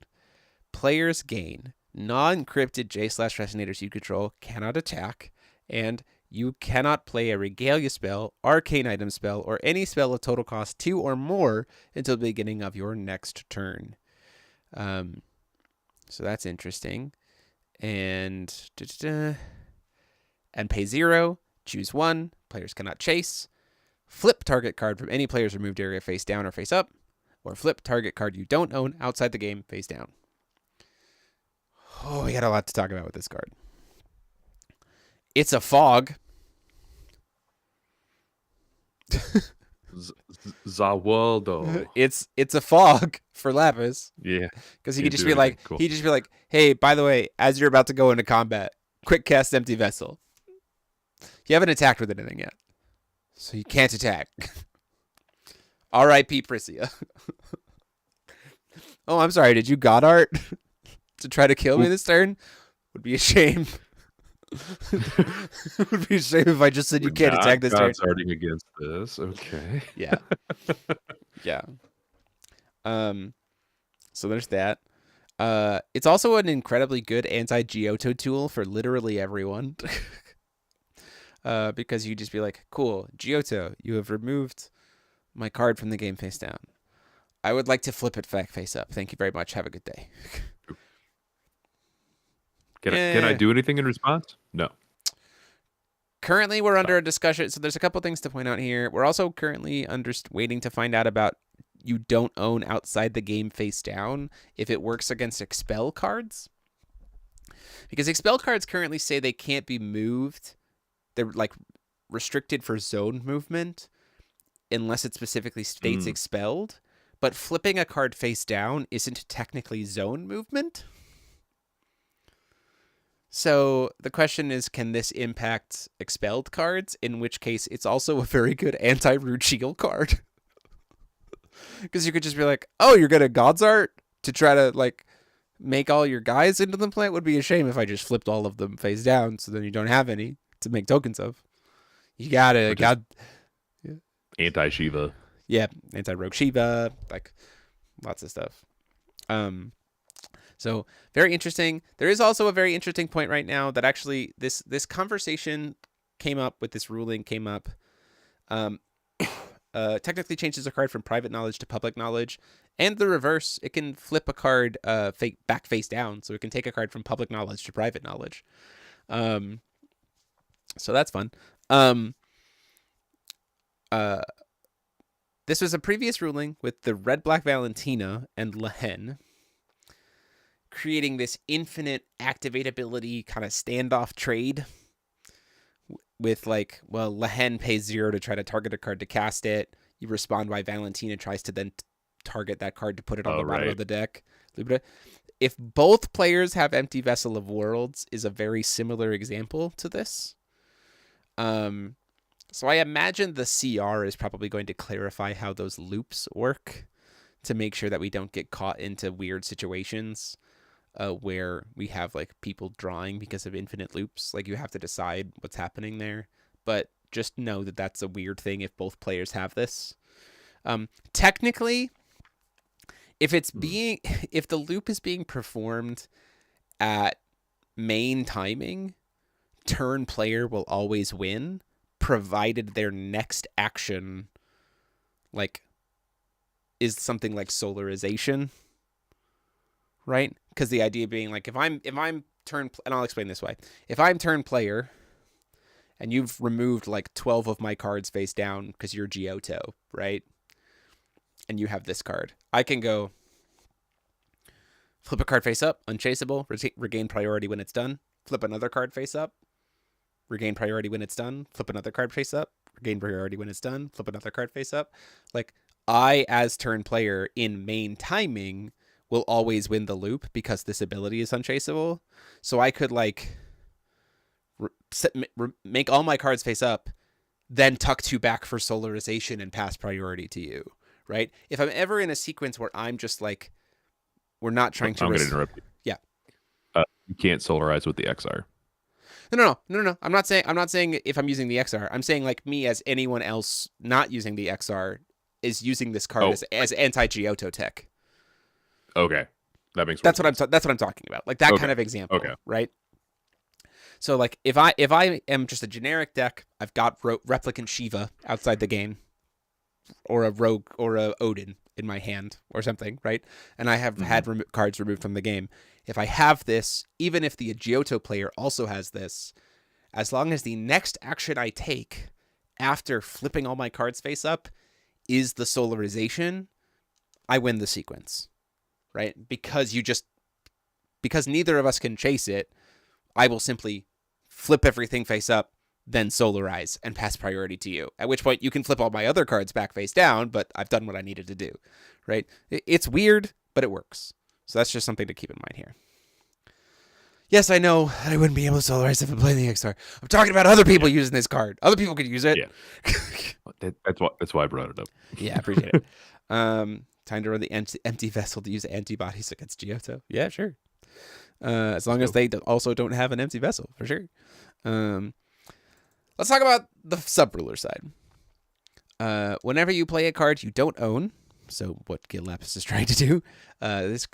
Players gain. Non-encrypted J/Resonators you control cannot attack, and you cannot play a Regalia spell, arcane item spell, or any spell of total cost 2 or more until the beginning of your next turn. So that's interesting. And pay 0, choose 1, players cannot chase. Flip target card from any player's removed area face down or face up, or flip target card you don't own outside the game face down. Oh, we got a lot to talk about with this card. It's a fog. Zawaldo. It's a fog for Lapis. Yeah. Because he could just be like, cool. He'd just be like, hey, by the way, as you're about to go into combat, quick cast Empty Vessel. You haven't attacked with anything yet, so you can't attack. R.I.P. Priscia. Oh, I'm sorry. Did you God Art to try to kill me this turn? Would be a shame. It would be a shame if I just said you can't attack this turn. Starting against this, okay. Yeah. Yeah. So there's that. It's also an incredibly good anti-Giotto tool for literally everyone. Because you just be like, cool, Giotto, you have removed my card from the game face down. I would like to flip it back face up. Thank you very much. Have a good day. Can I do anything in response? No. Currently, we're under a discussion. So there's a couple things to point out here. We're also currently waiting to find out about you don't own outside the game face down if it works against expel cards. Because expel cards currently say they can't be moved. They're like restricted for zone movement unless it specifically states expelled. But flipping a card face down isn't technically zone movement. So the question is, can this impact expelled cards? In which case, it's also a very good anti-root shield card. Because you could just be like, oh, you're going to God's Art to try to like make all your guys into the plant? Would be a shame if I just flipped all of them face down, so then you don't have any to make tokens of. You gotta anti-Shiva. Yeah, anti-Rogue Shiva, like lots of stuff. So very interesting. There is also a very interesting point right now that actually this conversation came up with this ruling came up technically changes a card from private knowledge to public knowledge, and the reverse. It can flip a card back face down, so it can take a card from public knowledge to private knowledge. So that's fun. This was a previous ruling with the Red-Black Valentina and Lehen, creating this infinite activate ability kind of standoff trade with like, well, Lehen pays 0 to try to target a card to cast it. You respond while Valentina tries to then target that card to put it on the bottom of the deck. If both players have Empty Vessel of Worlds is a very similar example to this. So I imagine the CR is probably going to clarify how those loops work to make sure that we don't get caught into weird situations where we have like people drawing because of infinite loops. Like you have to decide what's happening there. But just know that that's a weird thing if both players have this. Technically, if the loop is being performed at main timing, turn player will always win, provided their next action like is something like solarization, right? Because the idea being like if I'm turn, and I'll explain this way. If I'm turn player and you've removed like 12 of my cards face down because you're Giotto, right? And you have this card, I can go flip a card face up, unchaseable, regain priority when it's done. Flip another card face up, regain priority when it's done. Flip another card face up, regain priority when it's done. Flip another card face up. Like I, as turn player in main timing, will always win the loop because this ability is unchaseable. So I could like make all my cards face up, then tuck 2 back for solarization and pass priority to you, right? If I'm ever in a sequence where I'm just like, we're not trying to... I'm going to interrupt you. Yeah. You can't solarize with the XR. No. I'm not saying if I'm using the XR. I'm saying like me as anyone else not using the XR is using this card as anti-Giotto tech. Okay. That makes sense. That's what I'm talking about. Like that kind of example, right? So like if I am just a generic deck, I've got Replicant Shiva outside the game, or a Rogue or a Odin in my hand or something, right? And I have had cards removed from the game. If I have this, even if the Giotto player also has this, as long as the next action I take after flipping all my cards face up is the solarization, I win the sequence, right? Because neither of us can chase it, I will simply flip everything face up, then solarize and pass priority to you. At which point you can flip all my other cards back face down, but I've done what I needed to do, right? It's weird, but it works. So that's just something to keep in mind here. Yes, I know I wouldn't be able to solarize if I play the XR. I'm talking about other people using this card. Other people could use it. Yeah. That's why I brought it up. Yeah, appreciate it. Time to run the empty vessel to use antibodies against Giotto. Yeah, sure. As long as they also don't have an empty vessel, for sure. Let's talk about the sub-ruler side. Whenever you play a card you don't own, so what Gil Lapis is trying to do,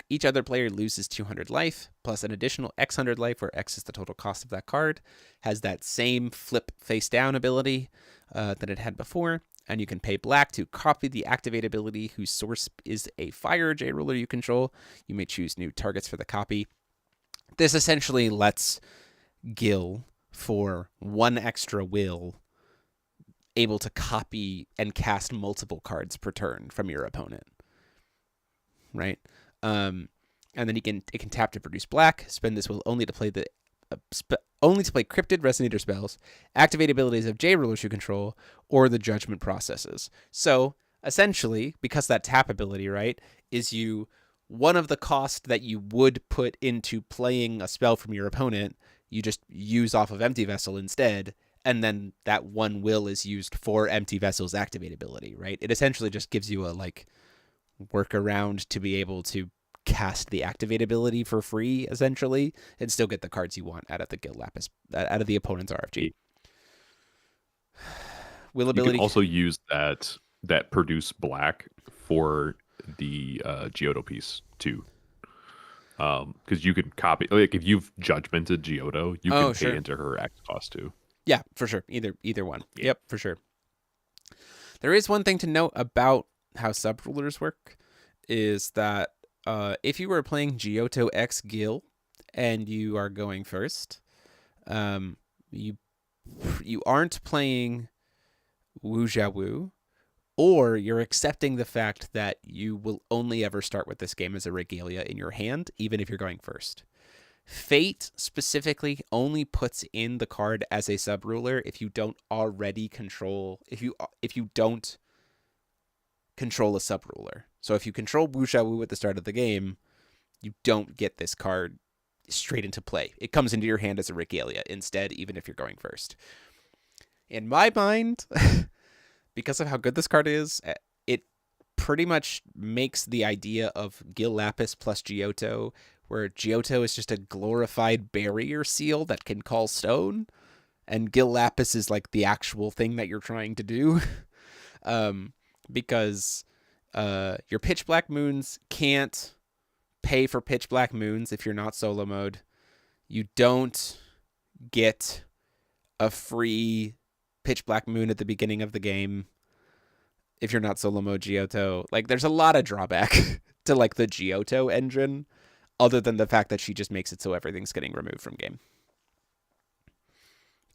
each other player loses 200 life, plus an additional X 100 life, where X is the total cost of that card, has that same flip face down ability that it had before, and you can pay black to copy the activate ability whose source is a fire J ruler you control. You may choose new targets for the copy. This essentially lets Gil, for 1 extra will, able to copy and cast multiple cards per turn from your opponent, right? And then it can tap to produce black. Spend this will only to play cryptid resonator spells, activate abilities of J rulers you control, or the judgment processes. So essentially, because that tap ability, right, is one of the costs that you would put into playing a spell from your opponent, you just use off of Empty Vessel instead, and then that 1 will is used for Empty Vessel's activate ability, right? It essentially just gives you a like workaround to be able to cast the activate ability for free, essentially, and still get the cards you want out of the Gil Lapis, out of the opponent's RFG. Will ability. You can also use that produce black for the Giotto piece too. Because you can copy, like if you've judgmented Giotto, you can pay into her act cost too. Yeah, for sure. Either one. Yeah. Yep, for sure. There is one thing to note about how sub-rulers work, is that if you were playing Giotto X Gil and you are going first, you aren't playing Wuxia Wu, or you're accepting the fact that you will only ever start with this game as a regalia in your hand, even if you're going first. Fate specifically only puts in the card as a sub-ruler if you don't already control, if you don't control a sub-ruler. So if you control Wuxia Wu at the start of the game, you don't get this card straight into play. It comes into your hand as a regalia instead, even if you're going first. In my mind, because of how good this card is, it pretty much makes the idea of Gil Lapis plus Giotto, where Giotto is just a glorified barrier seal that can call stone, and Gil Lapis is like the actual thing that you're trying to do. Because your Pitch Black Moons can't pay for Pitch Black Moons if you're not solo mode. You don't get a free Pitch Black Moon at the beginning of the game if you're not solo mode Giotto. Like, there's a lot of drawback to like the Giotto engine, other than the fact that she just makes it so everything's getting removed from game.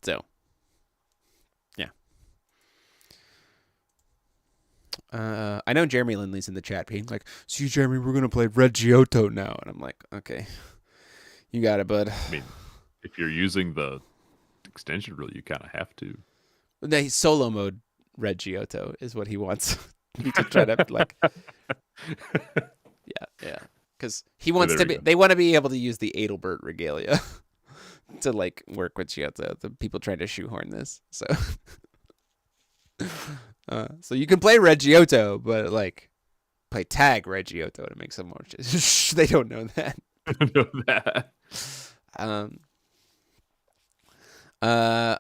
So, yeah. I know Jeremy Lindley's in the chat being like, see, Jeremy, we're going to play Red Giotto now. And I'm like, okay, you got it, bud. I mean, if you're using the extension rule, you kind of have to. No, he's solo mode Red Giotto is what he wants me to try to, like, yeah. Because he wants to be, they want to be able to use the Adelbert regalia to, like, work with Giotto. The people trying to shoehorn this. So, so you can play Red Giotto, but, like, play tag Red Giotto to make some more. They don't know that. I don't know that.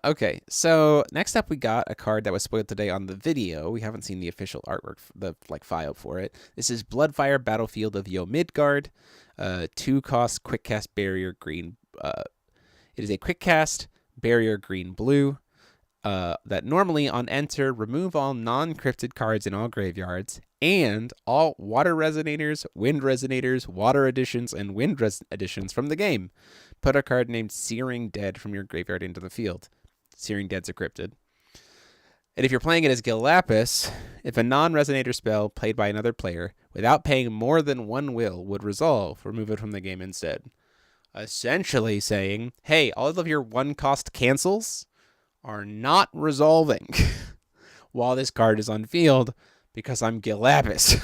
Okay, so next up we got a card that was spoiled today on the video. We haven't seen the official artwork, the file for it. This is Bloodfire Battlefield of Yo Midgard. 2-cost quick cast barrier green. It is a quick cast barrier green blue. That normally on enter, remove all non-cryptid cards in all graveyards and all water resonators, wind resonators, water additions, and wind additions from the game. Put a card named Searing Dead from your graveyard into the field. Searing Dead's a cryptid. And if you're playing it as Gil Lapis, if a non-resonator spell played by another player without paying more than 1 will would resolve, remove it from the game instead. Essentially saying, hey, all of your 1-cost cancels are not resolving while this card is on field because I'm Gil Lapis.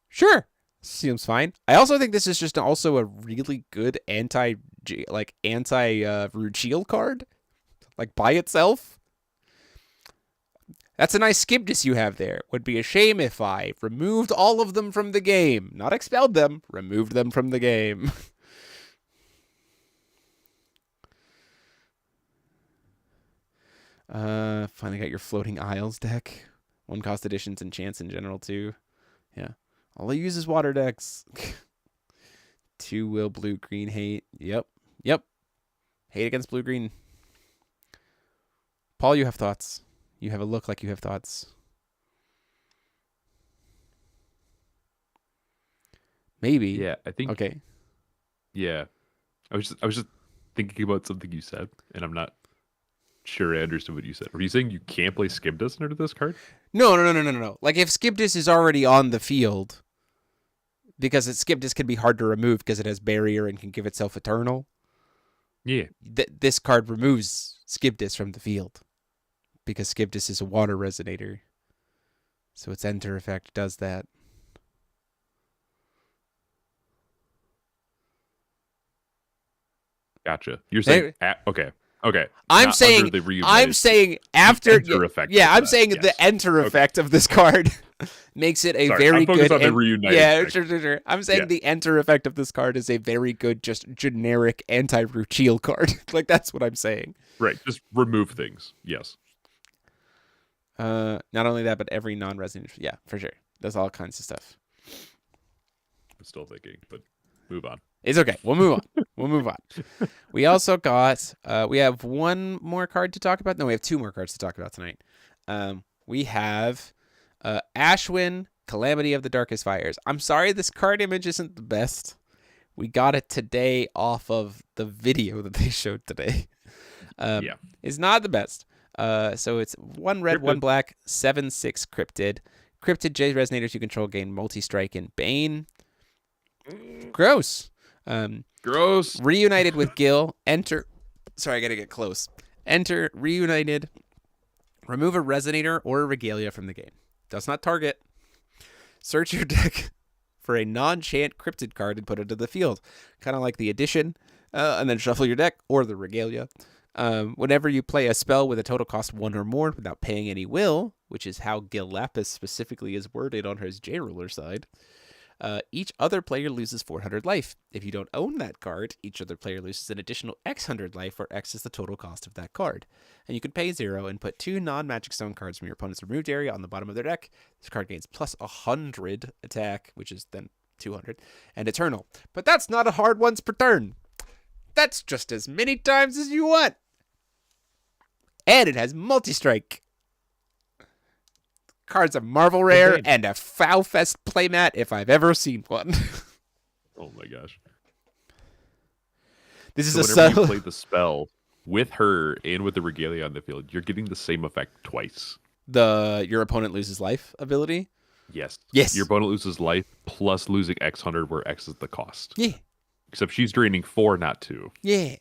Sure. Seems fine. I also think this is just also a really good anti-Ruchil card, like by itself. That's a nice Skibdis you have there. Would be a shame if I removed all of them from the game. Not expelled them, removed them from the game. Finally got your Floating Isles deck. 1-cost additions and chance in general too. Yeah. All I use is water decks. 2 will, blue, green, hate. Yep. Hate against blue, green. Paul, you have thoughts. You have a look like you have thoughts. Maybe. Yeah, I think. Okay. Yeah, I was just thinking about something you said, and I'm not sure I understood what you said. Were you saying you can't play Skibdis under this card? No. Like, if Skibdis is already on the field, because Skibdis can be hard to remove because it has barrier and can give itself eternal. Yeah. This card removes Skibdis from the field because Skibdis is a water resonator. So its enter effect does that. Gotcha. You're saying okay. I'm saying after enter effect. Yeah, I'm saying the enter effect of this card makes it a very good. On the reunited sure. I'm saying the enter effect of this card is a very good, just generic anti-Ruchil card. Like, that's what I'm saying. Right. Just remove things. Yes. Not only that, but every non-resident. Yeah, for sure. Does all kinds of stuff. I'm still thinking, but move on. It's okay. We'll move on. We'll move on. We also got, we have one more card to talk about. No, we have two more cards to talk about tonight. We have Ashwin, Calamity of the Darkest Fires. I'm sorry this card image isn't the best. We got it today off of the video that they showed today. Yeah. It's not the best. So it's 1 red, 1 black, 7/6 cryptid. Cryptid J resonators you control gain multi-strike and Bane. Gross. Gross. Reunited with Gil. Enter. Sorry, I gotta get close. Enter reunited. Remove a resonator or a regalia from the game. Does not target. Search your deck for a non-chant cryptid card and put it to the field. Kind of like the addition. And then shuffle your deck or the regalia. Whenever you play a spell with a total cost 1 or more without paying any will, which is how Gil Lapis specifically is worded on his J-Ruler side, each other player loses 400 life. If you don't own that card, each other player loses an additional X hundred life, where X is the total cost of that card. And you can pay 0 and put 2 non-Magic Stone cards from your opponent's removed area on the bottom of their deck. This card gains plus 100 attack, which is then 200, and Eternal. But that's not a hard once per turn. That's just as many times as you want. And it has multi-strike. Card's a Marvel Rare and a Foul Fest playmat if I've ever seen one. Oh my gosh. This is so a whenever subtle... you play the spell with her and with the regalia on the field, you're getting the same effect twice. Your opponent loses life ability? Yes. Yes. Your opponent loses life plus losing X hundred, where X is the cost. Yeah. Except she's draining 4, not 2. Yeah.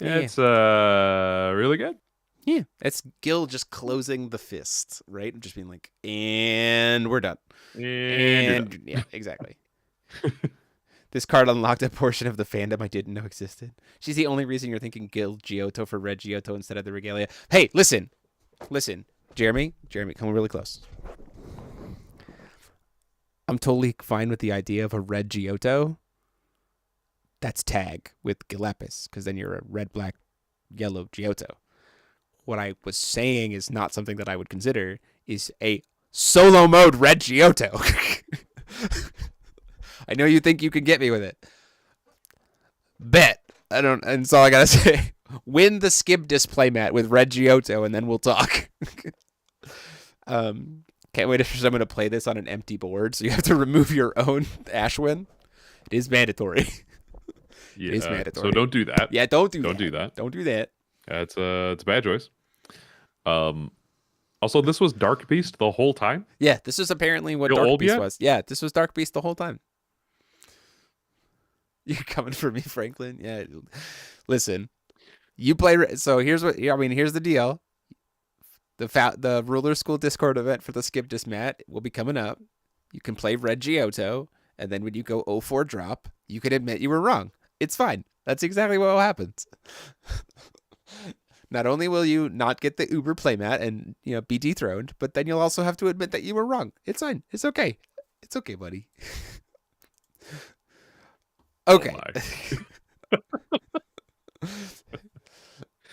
It's really good. Yeah. It's Gil just closing the fist, right? Just being like, and we're done. And yeah, exactly. This card unlocked a portion of the fandom I didn't know existed. She's the only reason you're thinking Gil Giotto for Red Giotto instead of the regalia. Hey, listen. Jeremy, come really close. I'm totally fine with the idea of a Red Giotto. That's tag with Lapis, because then you're a red, black, yellow Giotto. What I was saying is not something that I would consider, is a solo mode Red Giotto. I know you think you can get me with it. Bet. And that's all I gotta say. Win the Skib display mat with Red Giotto, and then we'll talk. Can't wait for someone to play this on an empty board, so you have to remove your own Ashwin. It is mandatory. Yeah, it is mandatory. So don't do that. Yeah, don't do that. Don't do that. It's a bad choice. Also, this was Dark Beast the whole time? Yeah, this is apparently what Dark Beast was. Yeah, this was Dark Beast the whole time. You're coming for me, Franklin? Yeah. Listen, you play... So here's the deal. The Ruler School Discord event for the Skip Disc Mat will be coming up. You can play Red Giotto, and then when you go 0-4 drop, you can admit you were wrong. It's fine. That's exactly what happens. Not only will you not get the Uber playmat and be dethroned, but then you'll also have to admit that you were wrong. It's fine. It's okay. It's okay, buddy. Okay.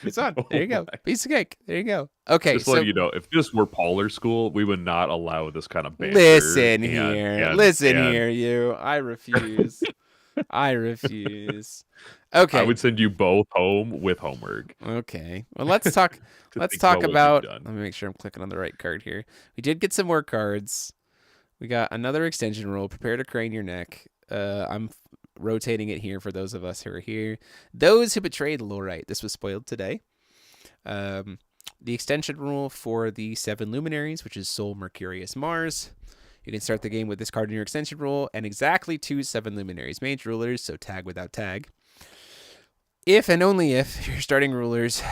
It's on. There you go. Piece of cake. There you go. Okay. Just letting you know, if this were Polar School, we would not allow this kind of banter. Listen here, you. I refuse. I refuse. Okay. I would send you both home with homework. Okay. Well, let's talk. Let's talk about. Let me make sure I'm clicking on the right card here. We did get some more cards. We got another extension rule. Prepare to crane your neck. I'm rotating it here for those of us who are here. Those who betrayed Lorite. This was spoiled today. The extension rule for the 7 luminaries, which is Sol, Mercurius, Mars. You can start the game with this card in your extension rule and exactly 2 7 luminaries mage rulers, so tag without tag. If and only if you're starting rulers,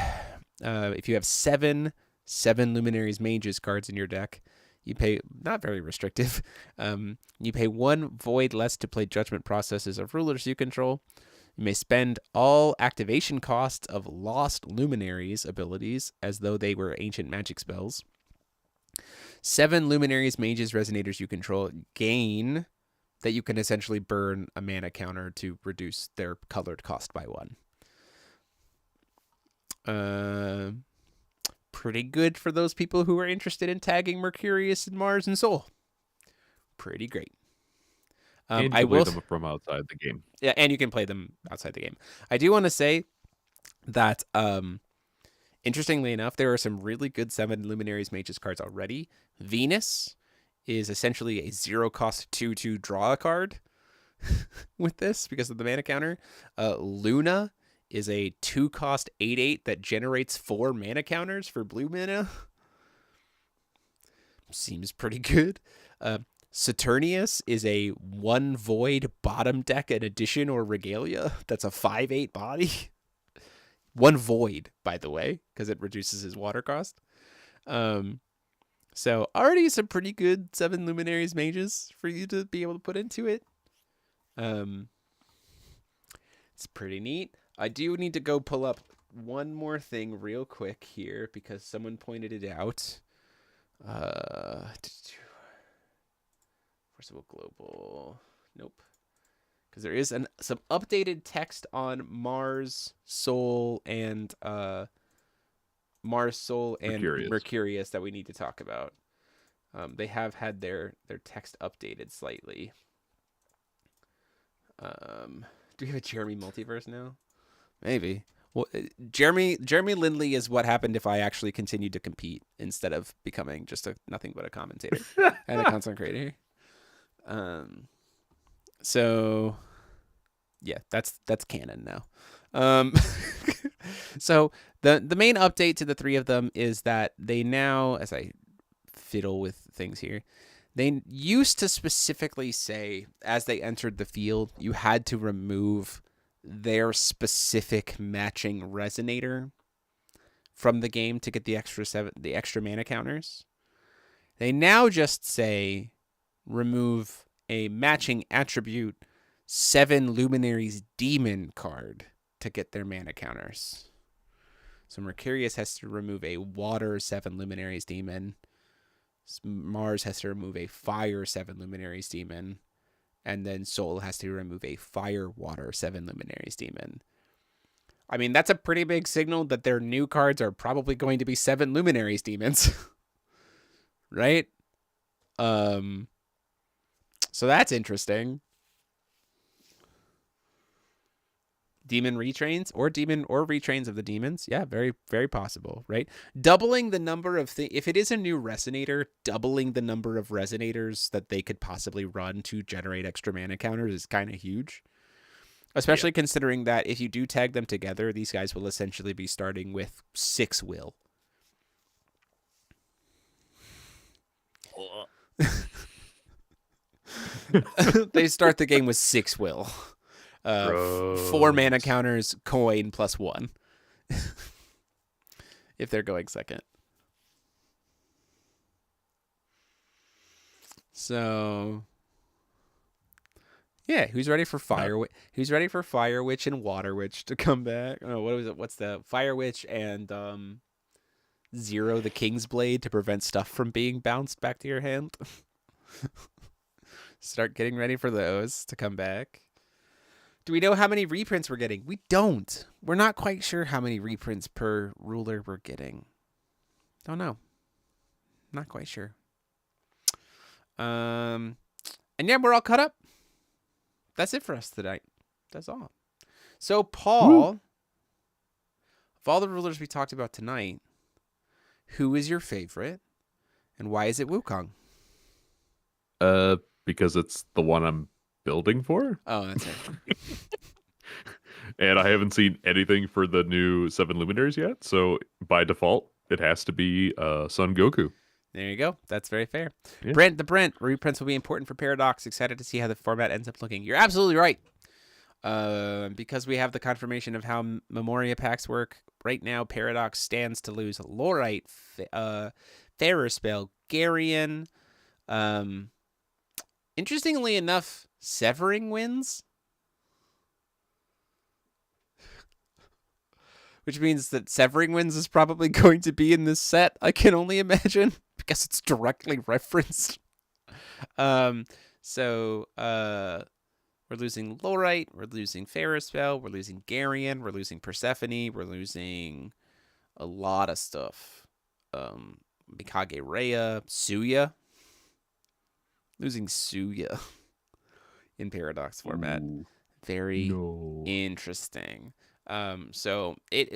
if you have 7 luminaries mages cards in your deck, you pay, not very restrictive, you pay 1 void less to play judgment processes of rulers you control. You may spend all activation costs of lost luminaries abilities as though they were ancient magic spells. 7 luminaries, mages, resonators you control gain that you can essentially burn a mana counter to reduce their colored cost by 1. Pretty good for those people who are interested in tagging Mercurius and Mars and Sol. Pretty great. And you I can play will. them from outside the game. Yeah, and you can play them outside the game. I do want to say that, interestingly enough, there are some really good 7 Luminaries Mages cards already. Venus is essentially a 0-cost 2/2 draw a card with this because of the mana counter. Luna is a 2-cost 8/8 that generates 4 mana counters for blue mana. Seems pretty good. Saturnius is a 1 void bottom deck an addition or regalia. That's a 5/8 body. 1 void, by the way, because it reduces his water cost. So already some pretty good 7 Luminaries Mages for you to be able to put into it. It's pretty neat. I do need to go pull up one more thing real quick here because someone pointed it out. Forcible Global. Nope. Because there is some updated text on Mars, Sol, and Mercurius that we need to talk about. They have had their text updated slightly. Do we have a Jeremy multiverse now? Maybe. Well, Jeremy Lindley is what happened if I actually continued to compete instead of becoming just nothing but a commentator and a content creator. So yeah, that's canon now. So the main update to the 3 of them is that they now, as I fiddle with things here, they used to specifically say as they entered the field, you had to remove their specific matching resonator from the game to get the extra mana counters. They now just say remove a matching attribute 7 Luminaries Demon card to get their mana counters. So Mercurius has to remove a water 7 Luminaries Demon. Mars has to remove a fire 7 Luminaries Demon. And then Sol has to remove a fire water 7 Luminaries Demon. I mean, that's a pretty big signal that their new cards are probably going to be 7 Luminaries Demons. Right? So that's interesting. Demon retrains or retrains of the demons. Yeah, very, very possible, right? Doubling the number of if it is a new resonator, doubling the number of resonators that they could possibly run to generate extra mana counters is kind of huge. Especially considering that if you do tag them together, these guys will essentially be starting with 6 will. They start the game with 6 will. 4 mana counters, coin plus 1. If they're going second. So yeah, who's ready for Fire? Who's ready for Fire Witch and Water Witch to come back? Oh, what was it? What's the Fire Witch and Zero the King's Blade to prevent stuff from being bounced back to your hand? Start getting ready for those to come back. Do we know how many reprints we're getting? We don't. We're not quite sure how many reprints per ruler we're getting. Don't know. Not quite sure. And yeah, we're all caught up. That's it for us tonight. That's all. So, Paul, of all the rulers we talked about tonight, who is your favorite, and why is it Wukong? Because it's the one I'm building for. Oh, that's it. And I haven't seen anything for the new 7 Luminaries yet, so by default, it has to be Son Goku. There you go. That's very fair. Yeah. Brent, reprints will be important for Paradox. Excited to see how the format ends up looking. You're absolutely right. Because we have the confirmation of how Memoria packs work, right now Paradox stands to lose Lorite, Ferrospell, Garion. Interestingly enough, Severing wins. Which means that Severing Winds is probably going to be in this set, I can only imagine, because it's directly referenced. So we're losing Lorite, we're losing Ferrospell, we're losing Garion, we're losing Persephone, we're losing a lot of stuff. Mikage Rhea, Suya. Losing Suya. in Paradox format. Ooh, Very interesting.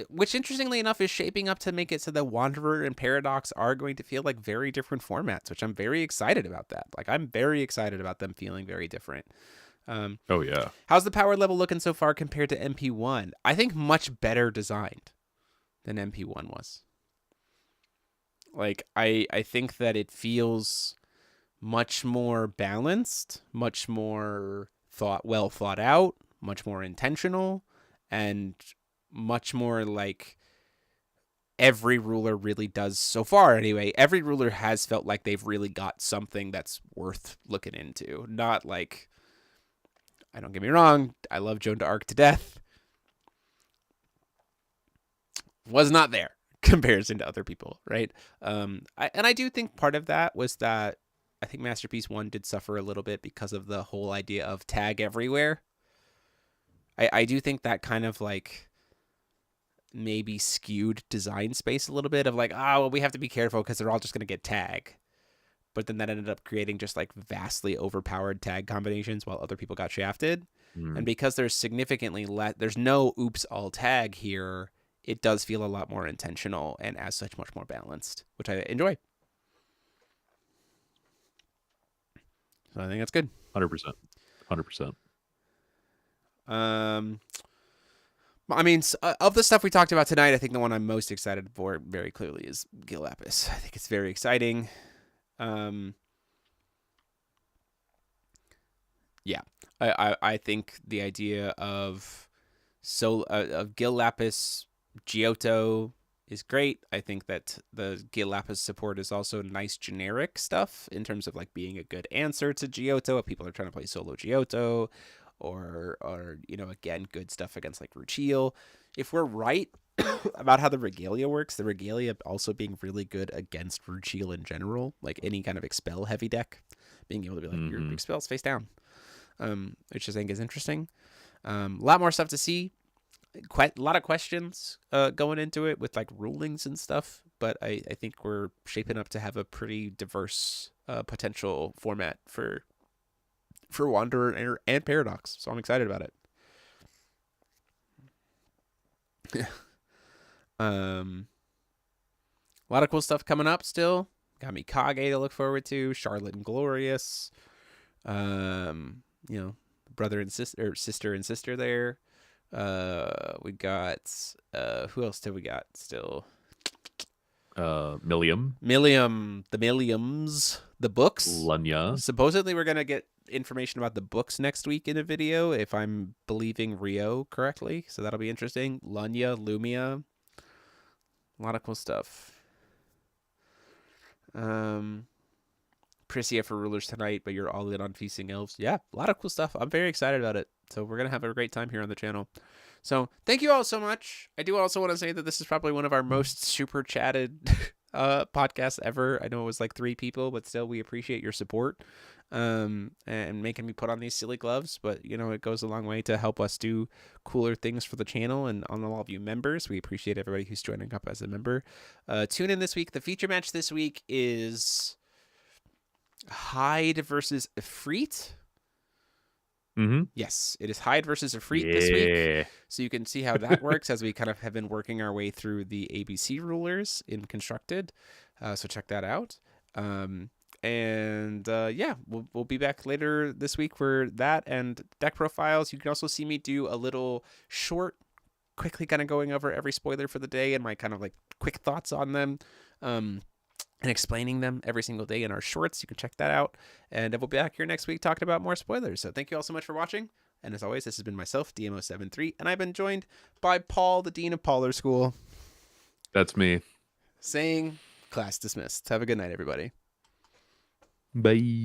Which interestingly enough is shaping up to make it so that Wanderer and Paradox are going to feel like very different formats, which I'm very excited about that. Like, I'm very excited about them feeling very different. Oh yeah. How's the power level looking so far compared to MP1? I think much better designed than MP1 was. Like, I think that it feels much more balanced, much more well thought out, much more intentional, and much more like every ruler really does so far anyway. Every ruler has felt like they've really got something that's worth looking into. Not like, I don't get me wrong, I love Joan d'Arc to death. Was not there comparison to other people, right? I do think part of that was that I think Masterpiece 1 did suffer a little bit because of the whole idea of tag everywhere. I do think that kind of like maybe skewed design space a little bit of like, well, we have to be careful because they're all just going to get tag. But then that ended up creating just like vastly overpowered tag combinations while other people got shafted. And because there's significantly less, there's no oops all tag here, it does feel a lot more intentional and as such much more balanced, which I enjoy. So I think that's good. 100%. 100%. I mean, of the stuff we talked about tonight, I think the one I'm most excited for very clearly is Gil Lapis. I think it's very exciting. Yeah, I think the idea of Gil Lapis Giotto is great. I think that the Gil Lapis support is also nice generic stuff in terms of like being a good answer to Giotto if people are trying to play solo Giotto, or again, good stuff against like Ruchil. If we're right about how the Regalia works, the Regalia also being really good against Ruchil in general, like any kind of expel heavy deck, being able to be like, your expel's face down, which I think is interesting. A lot more stuff to see. Quite a lot of questions going into it with like rulings and stuff, but I think we're shaping up to have a pretty diverse potential format for Wanderer and Paradox, so I'm excited about it. A lot of cool stuff coming up still. Got Mikage to look forward to, Charlotte and Glorious, brother and sister and sister there. We got who else did we got still? Millium, the Milliums, the books. Lunya. Supposedly we're gonna get information about the books next week in a video, if I'm believing Rio correctly. So that'll be interesting. Lunya, Lumia, a lot of cool stuff. Prisia for rulers tonight, but you're all in on feasting elves. Yeah, a lot of cool stuff. I'm very excited about it. So we're going to have a great time here on the channel. So thank you all so much. I do also want to say that this is probably one of our most super chatted podcasts ever. I know it was like 3 people, but still we appreciate your support and making me put on these silly gloves. But, it goes a long way to help us do cooler things for the channel and on all of you members. We appreciate everybody who's joining up as a member. Tune in this week. The feature match this week is Hyde versus Ifrit. Yes, it is Hyde versus Ifrit this week. So you can see how that works as we kind of have been working our way through the ABC rulers in Constructed. So check that out. We'll be back later this week for that and deck profiles. You can also see me do a little short, quickly kind of going over every spoiler for the day and my kind of like quick thoughts on them. And explaining them every single day in our shorts. You can check that out. And we'll be back here next week talking about more spoilers. So thank you all so much for watching. And as always, this has been myself, DMO73, and I've been joined by Paul, the Dean of Polar School. That's me. Saying class dismissed. Have a good night, everybody. Bye.